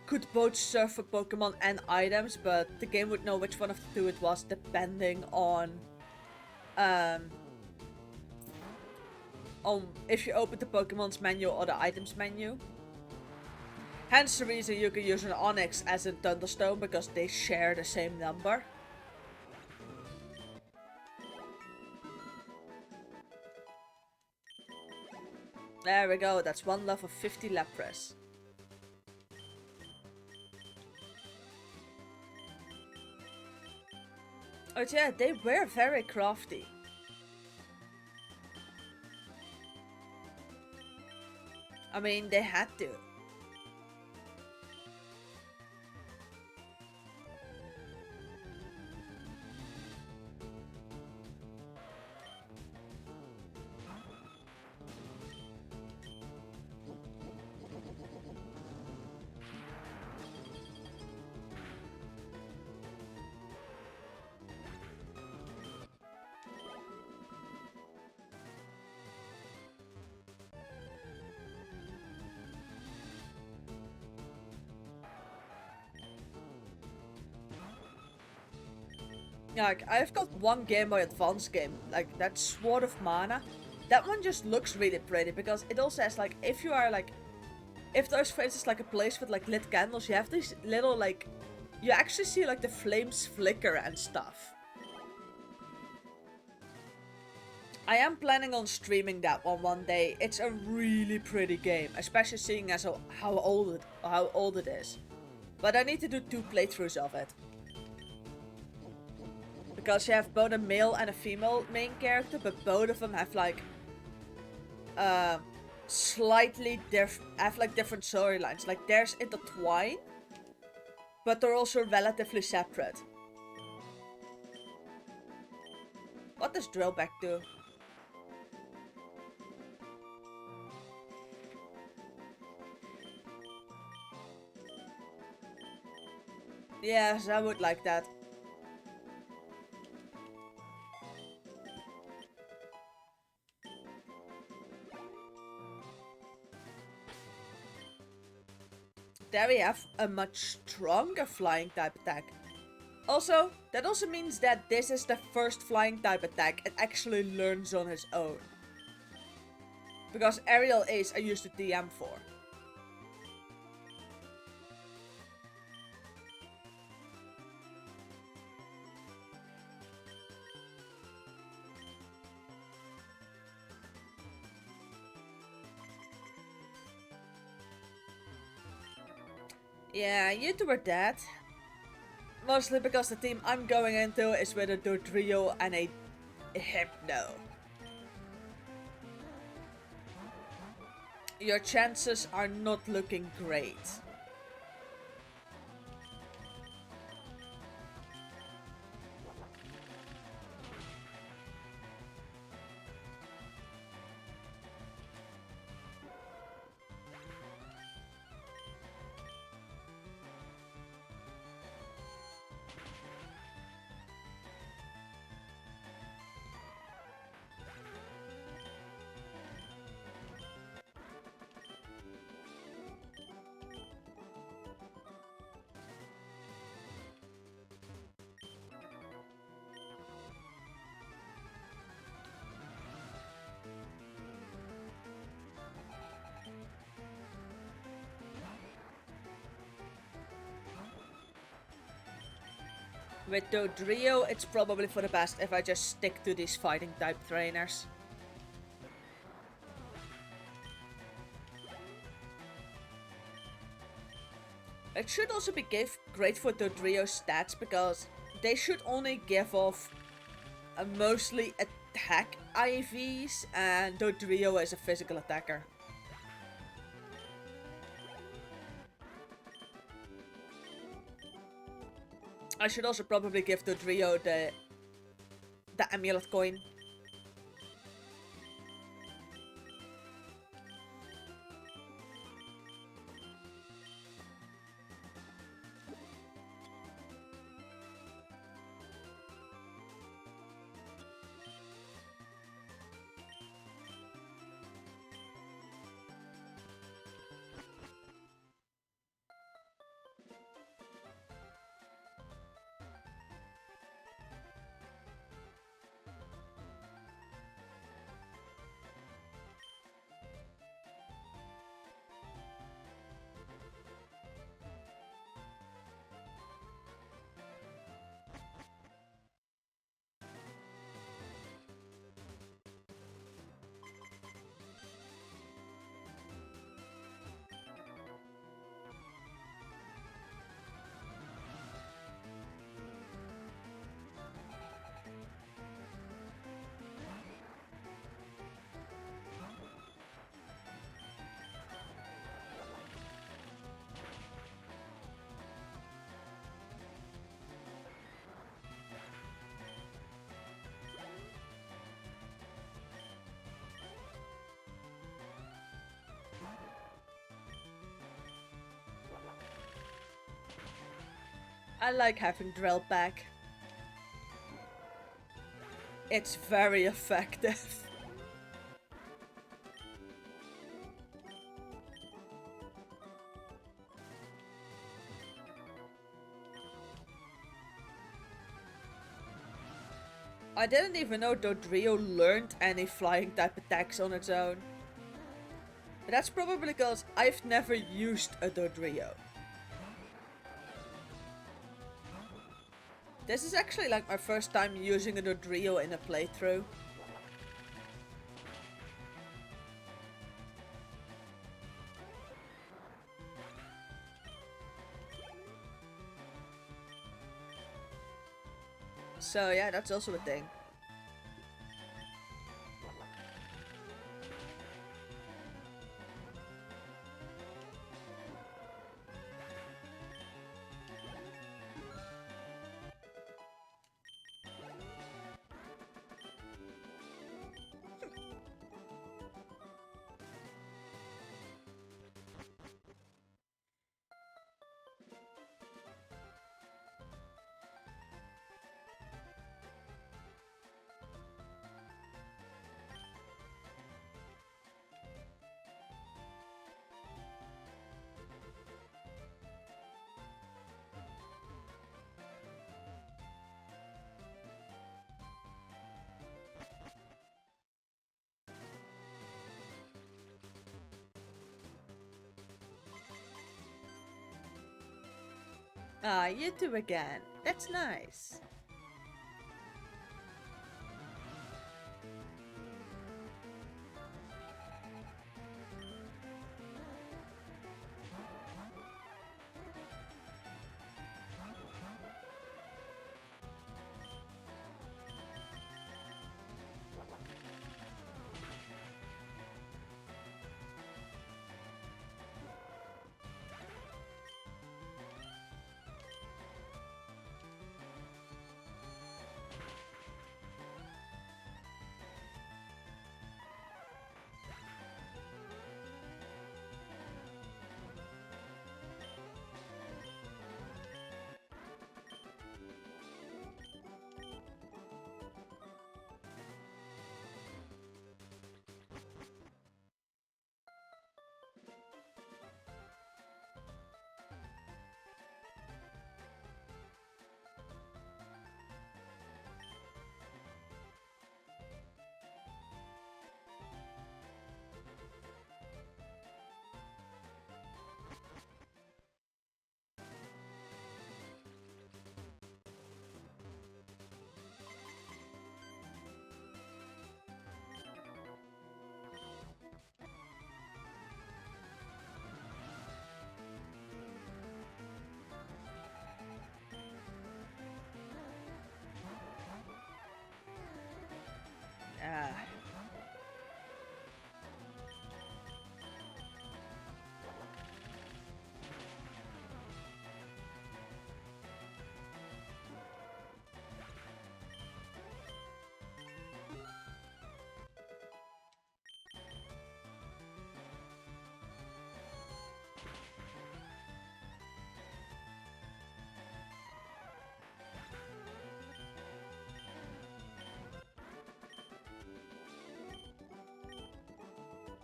could both serve for Pokemon and items, but the game would know which one of the two it was depending on if you open the Pokemon's menu or the items menu. Hence the reason you can use an Onix as a Thunderstone, because they share the same number. There we go, that's one level 50 Lapras. Oh yeah, they were very crafty. I mean, they had to. Like, I've got one Game Boy Advance game, like that Sword of Mana. That one just looks really pretty because it also has like, if you are like, if there's for instance like a place with like lit candles, you have these little like, you actually see like the flames flicker and stuff. I am planning on streaming that one day. It's a really pretty game, especially seeing as how old it is. But I need to do 2 playthroughs of it. Because you have both a male and a female main character, but both of them have like slightly different storylines. Like theirs intertwine, but they're also relatively separate. What does Drillback do? Yes, I would like that. There we have a much stronger flying type attack. Also, that also means that this is the first flying type attack it actually learns on its own. Because Aerial Ace I used to DM for. Yeah, you two are dead. Mostly because the team I'm going into is with a Dodrio and a Hypno. Your chances are not looking great. With Dodrio, it's probably for the best if I just stick to these fighting type trainers. It should also be great for Dodrio's stats because they should only give off mostly attack IVs, and Dodrio is a physical attacker. I should also probably give Dodrio the amulet coin. I like having Drill back. It's very effective. I didn't even know Dodrio learned any flying type attacks on its own. But that's probably because I've never used a Dodrio. This is actually like my first time using a Dodrio in a playthrough. So yeah, that's also a thing. Ah, you two again. That's nice.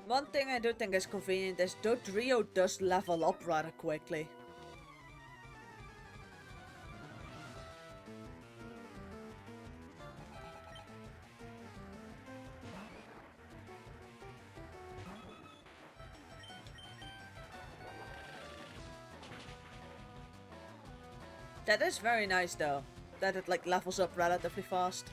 One thing I do think is convenient is Dodrio does level up rather quickly. That is very nice though, that it like levels up relatively fast.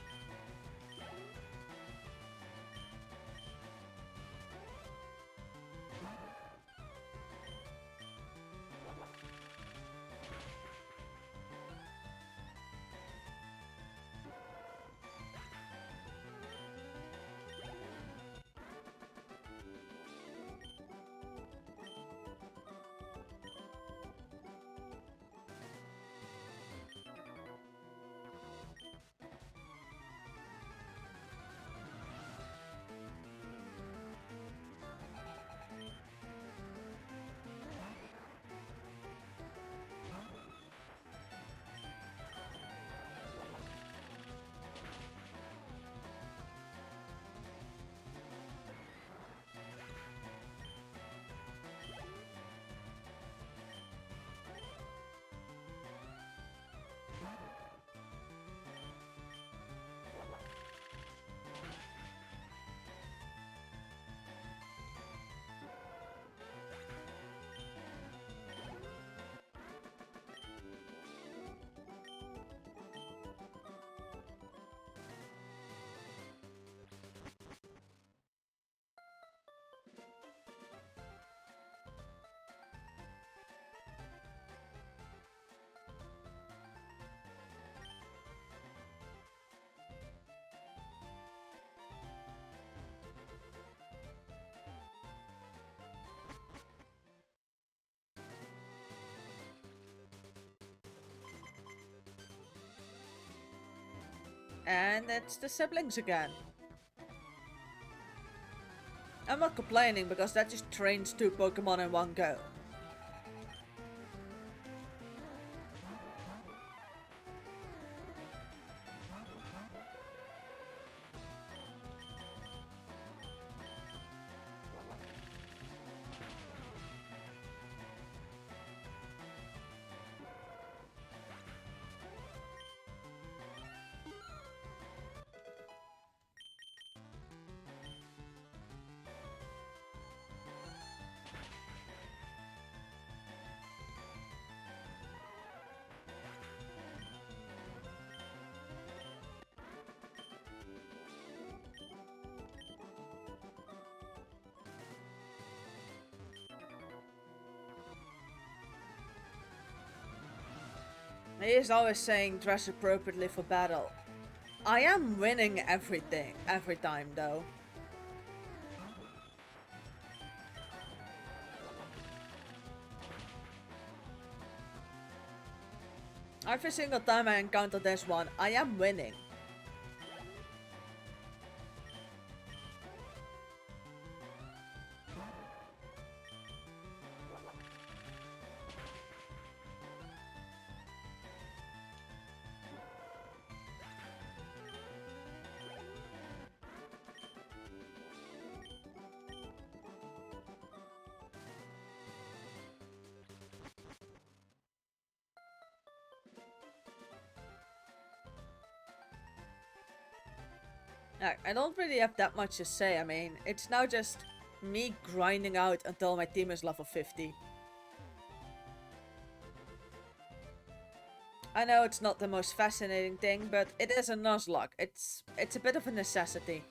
And it's the siblings again. I'm not complaining because that just trains 2 Pokemon in one go. He is always saying dress appropriately for battle. I am winning everything, every time though. Every single time I encounter this one, I am winning. I don't really have that much to say. I mean, it's now just me grinding out until my team is level 50. I know it's not the most fascinating thing, but it is a Nuzlocke. It's a bit of a necessity.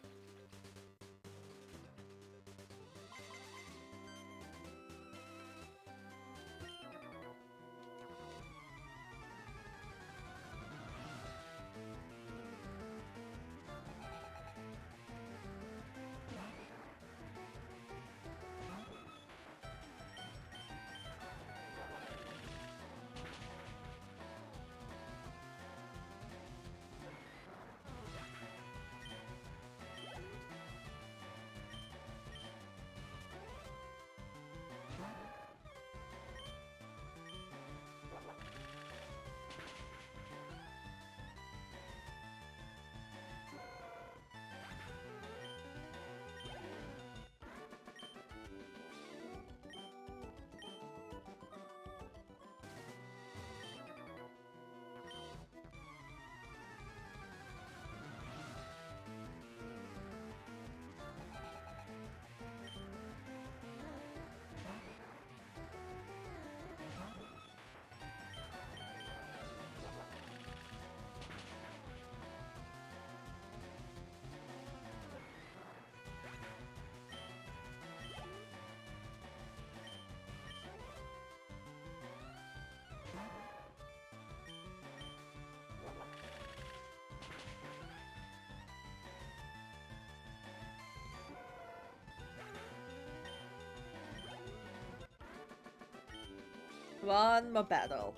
One more battle.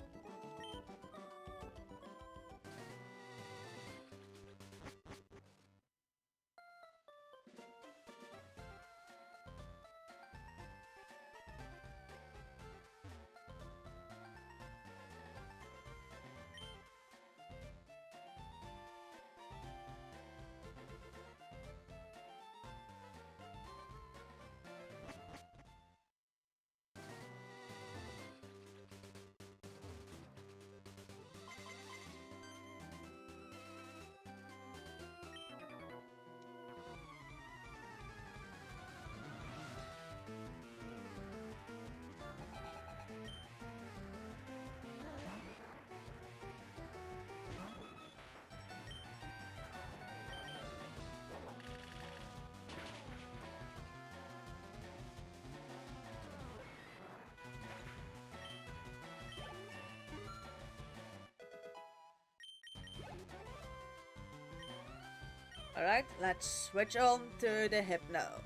Alright, let's switch on to the Hypno.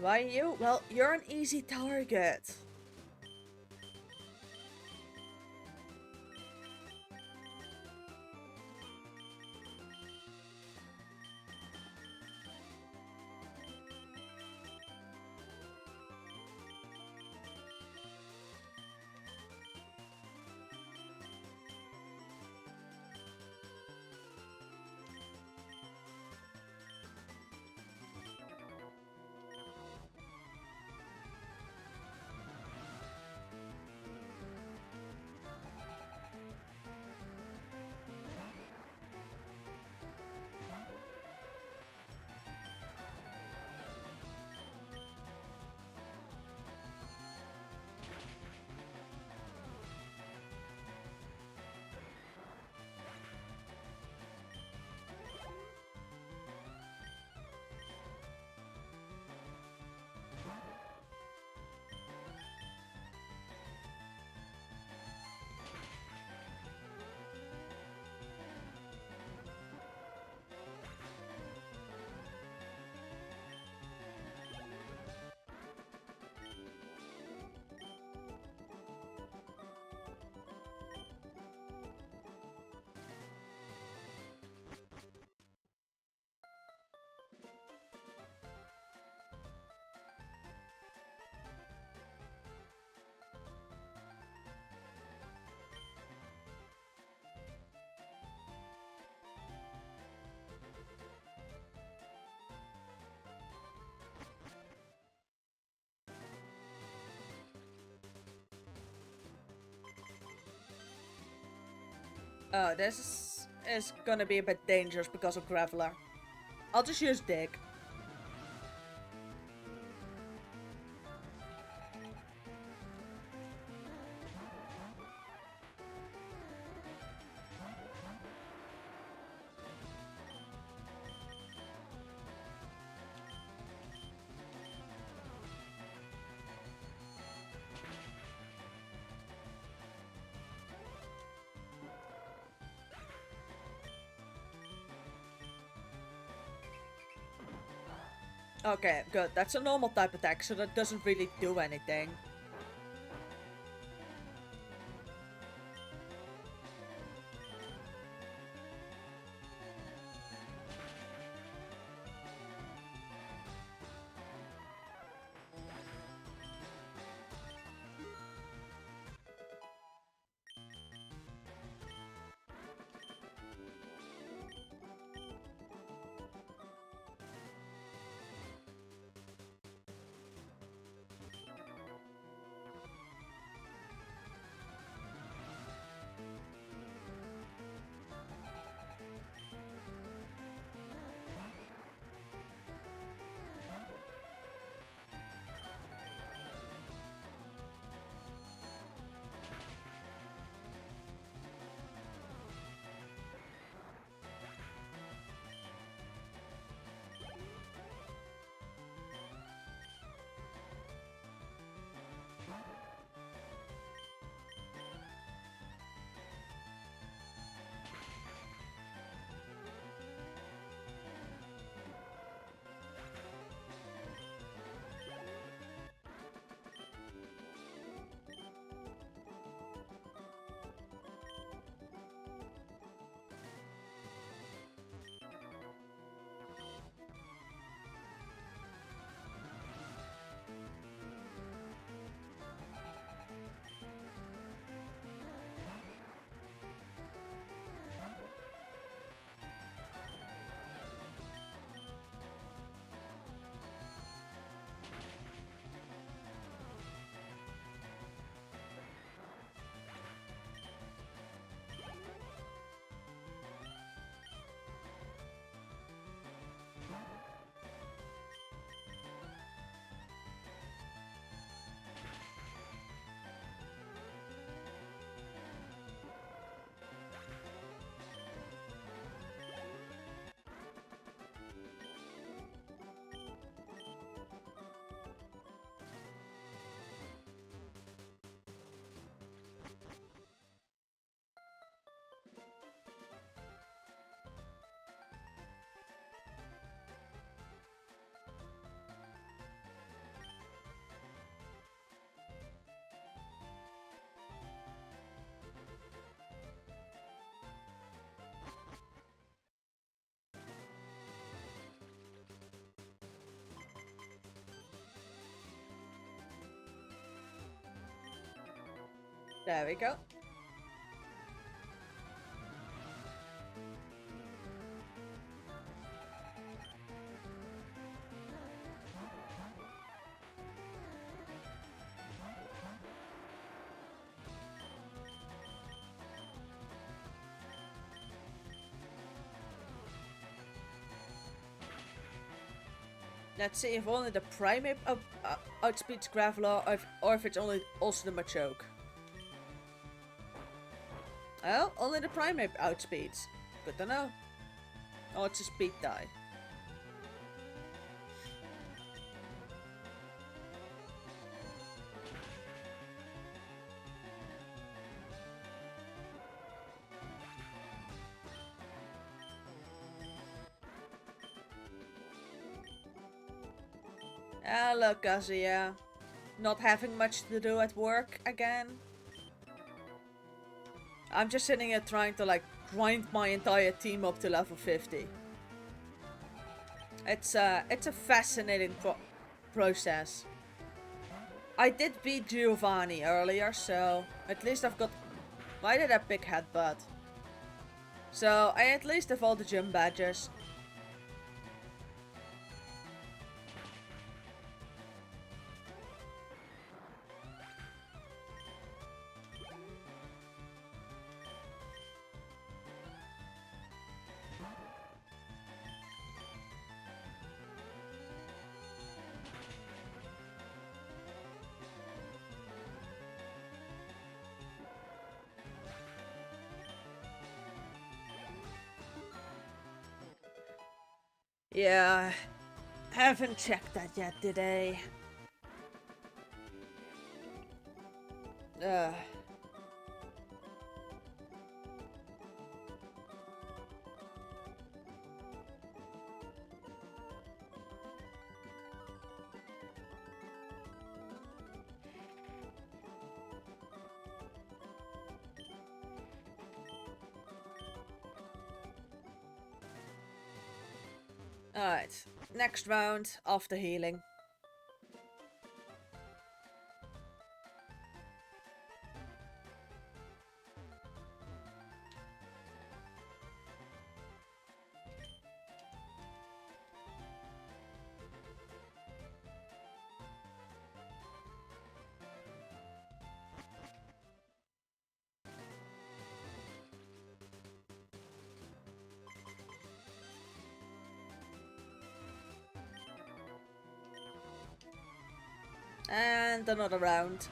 Why you? Well, you're an easy target. Oh, this is gonna be a bit dangerous because of Graveler. I'll just use Dig. Okay, good. That's a normal type attack, so that doesn't really do anything. There we go. Let's see if only the Primate outspeeds Graveler, or if it's only also the Machoke. Oh, only the Primate outspeeds. Good to know. Oh, it's a speed die. Ah, look, Kazuya. Not having much to do at work again. I'm just sitting here trying to like grind my entire team up to level 50. It's a fascinating process. I did beat Giovanni earlier, so at least I've got... Why did that big headbutt? So I at least have all the gym badges. Yeah, haven't checked that yet today. Alright, next round after healing. And another round.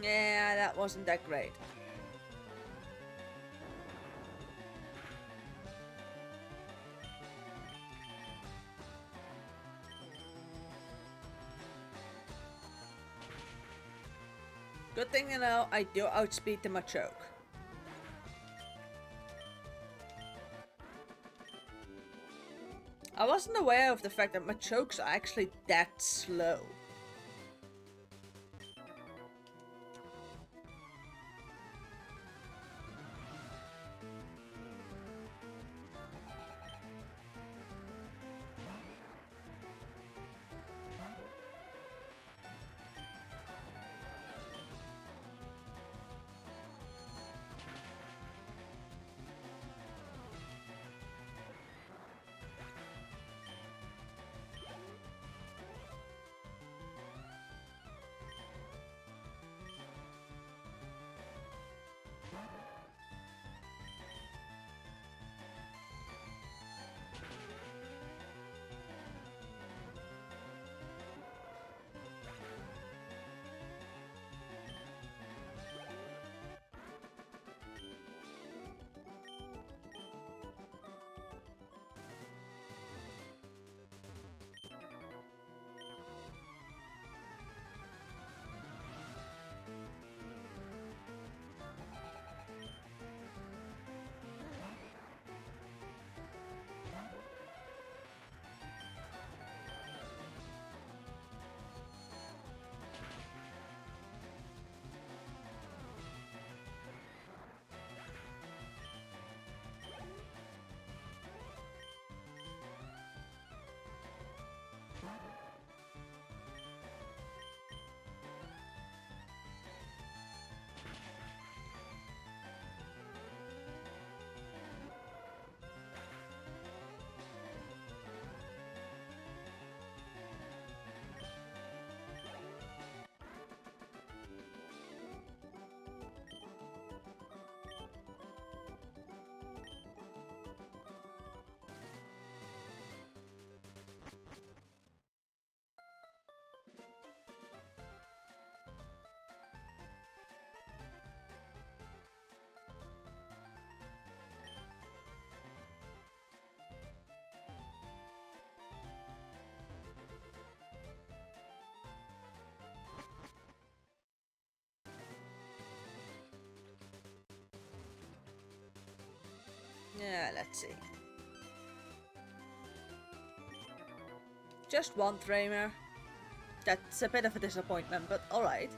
Yeah, that wasn't that great. Good thing you know, I do outspeed the Machoke. I wasn't aware of the fact that Machokes are actually that slow. Yeah, let's see. Just one trainer. That's a bit of a disappointment, but alright.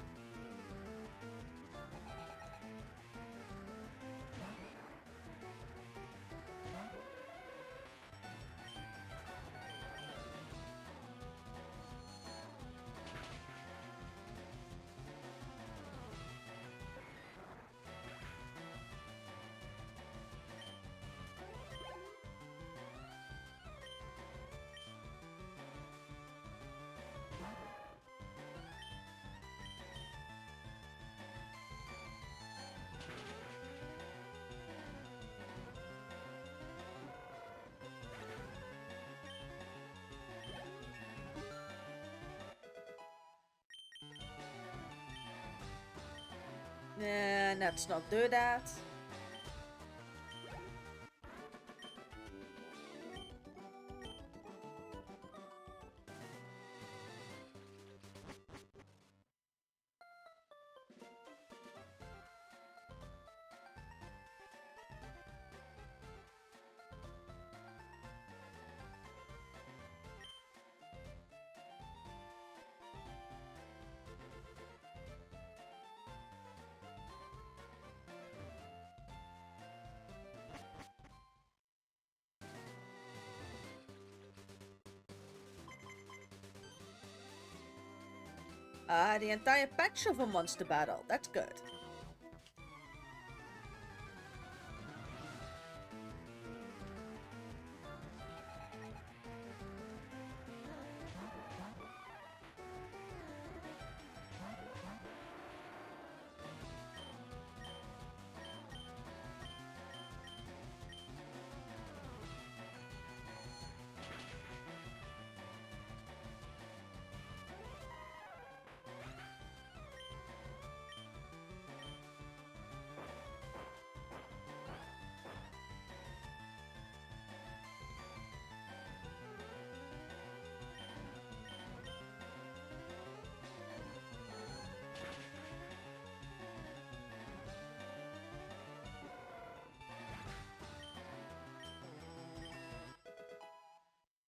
Yeah, let's not do that. Ah, the entire patch of them wants to battle. That's good.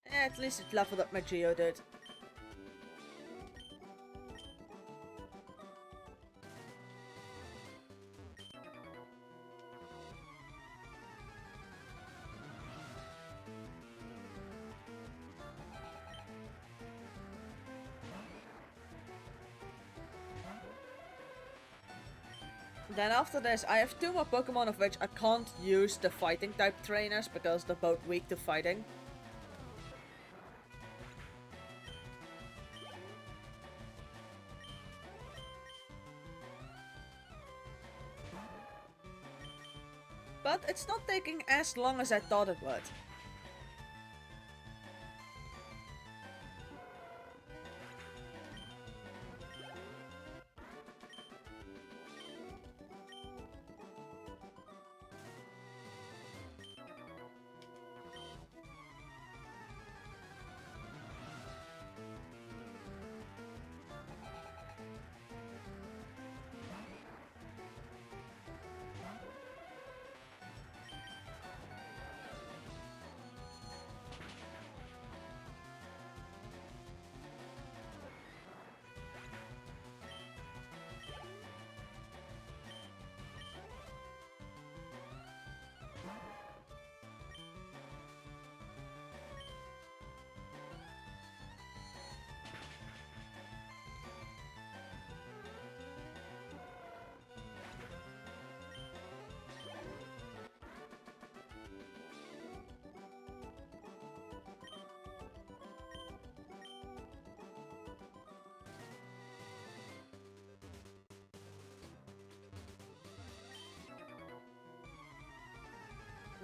At least it leveled up my Geodude. Then after this, I have 2 more Pokemon of which I can't use the fighting type trainers because they're both weak to fighting. But it's not taking as long as I thought it would.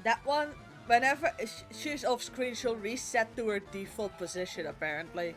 That one, whenever she's off screen, she'll reset to her default position apparently.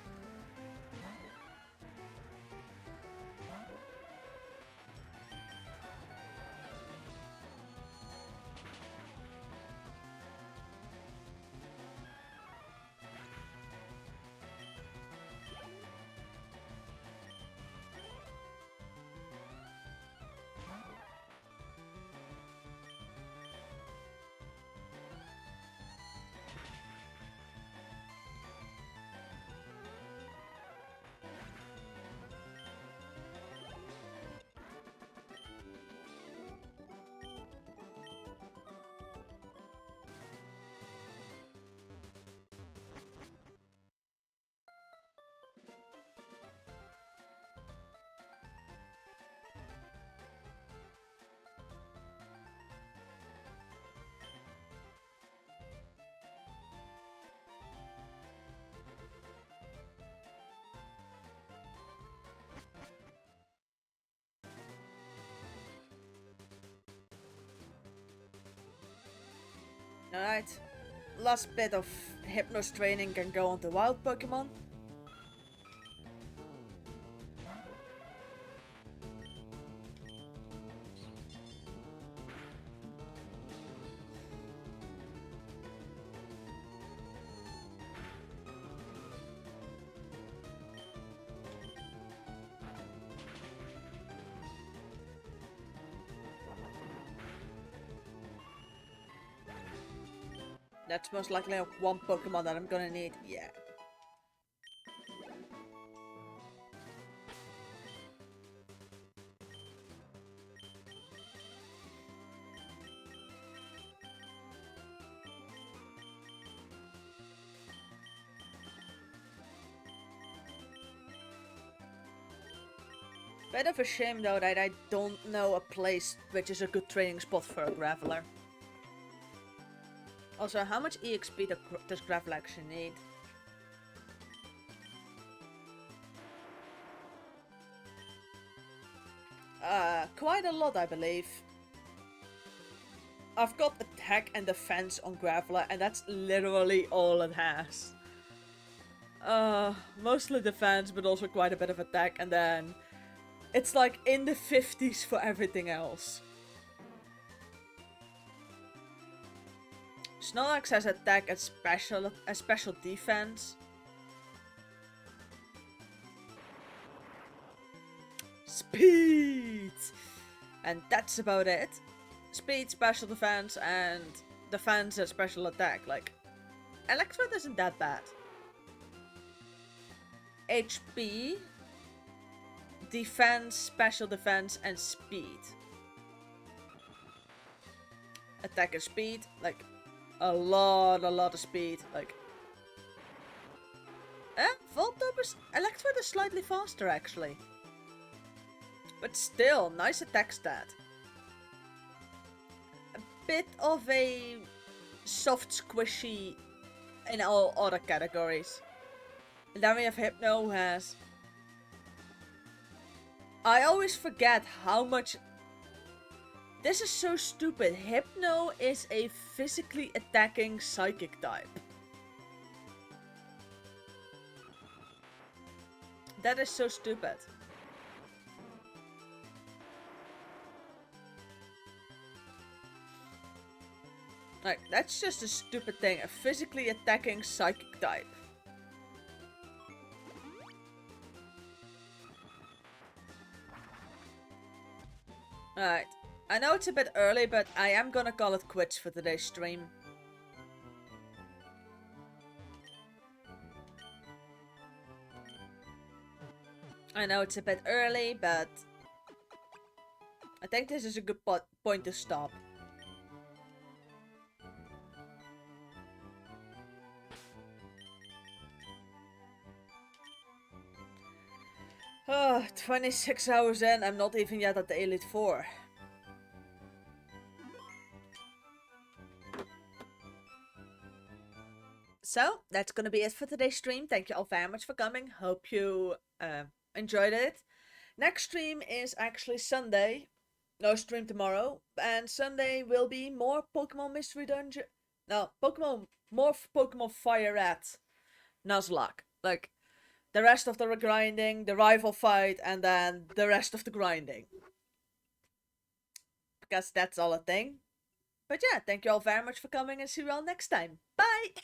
Alright. Last bit of Hypnos training can go on to wild Pokemon. That's most likely one Pokemon that I'm gonna need. Yeah. Bit of a shame though that I don't know a place which is a good training spot for a Graveler. Also, how much EXP does Graveler actually need? Quite a lot, I believe. I've got attack and defense on Graveler, and that's literally all it has. Mostly defense, but also quite a bit of attack, and then it's like in the 50s for everything else. Snorlax has attack and special defense. Speed! And that's about it. Speed, special defense, and defense and special attack. Like, Electrode isn't that bad. HP, defense, special defense, and speed. Attack and speed, like, a lot of speed, like. Electrode is slightly faster, actually. But still, nice attack stat. A bit of a soft squishy in all other categories. And then we have Hypno, who has... I always forget how much... This is so stupid. Hypno is a physically attacking psychic type. That is so stupid. Like, that's just a stupid thing. A physically attacking psychic type. Alright. I know it's a bit early, but I am gonna call it quits for today's stream. I know it's a bit early, but I think this is a good point to stop. Oh, 26 hours in, I'm not even yet at the Elite Four. So, that's gonna be it for today's stream. Thank you all very much for coming. Hope you enjoyed it. Next stream is actually Sunday. No stream tomorrow. And Sunday will be more Pokemon Mystery Dungeon. No, more Pokemon FireRed Nuzlocke. Like, the rest of the grinding, the rival fight, and then the rest of the grinding. Because that's all a thing. But yeah, thank you all very much for coming and see you all next time. Bye!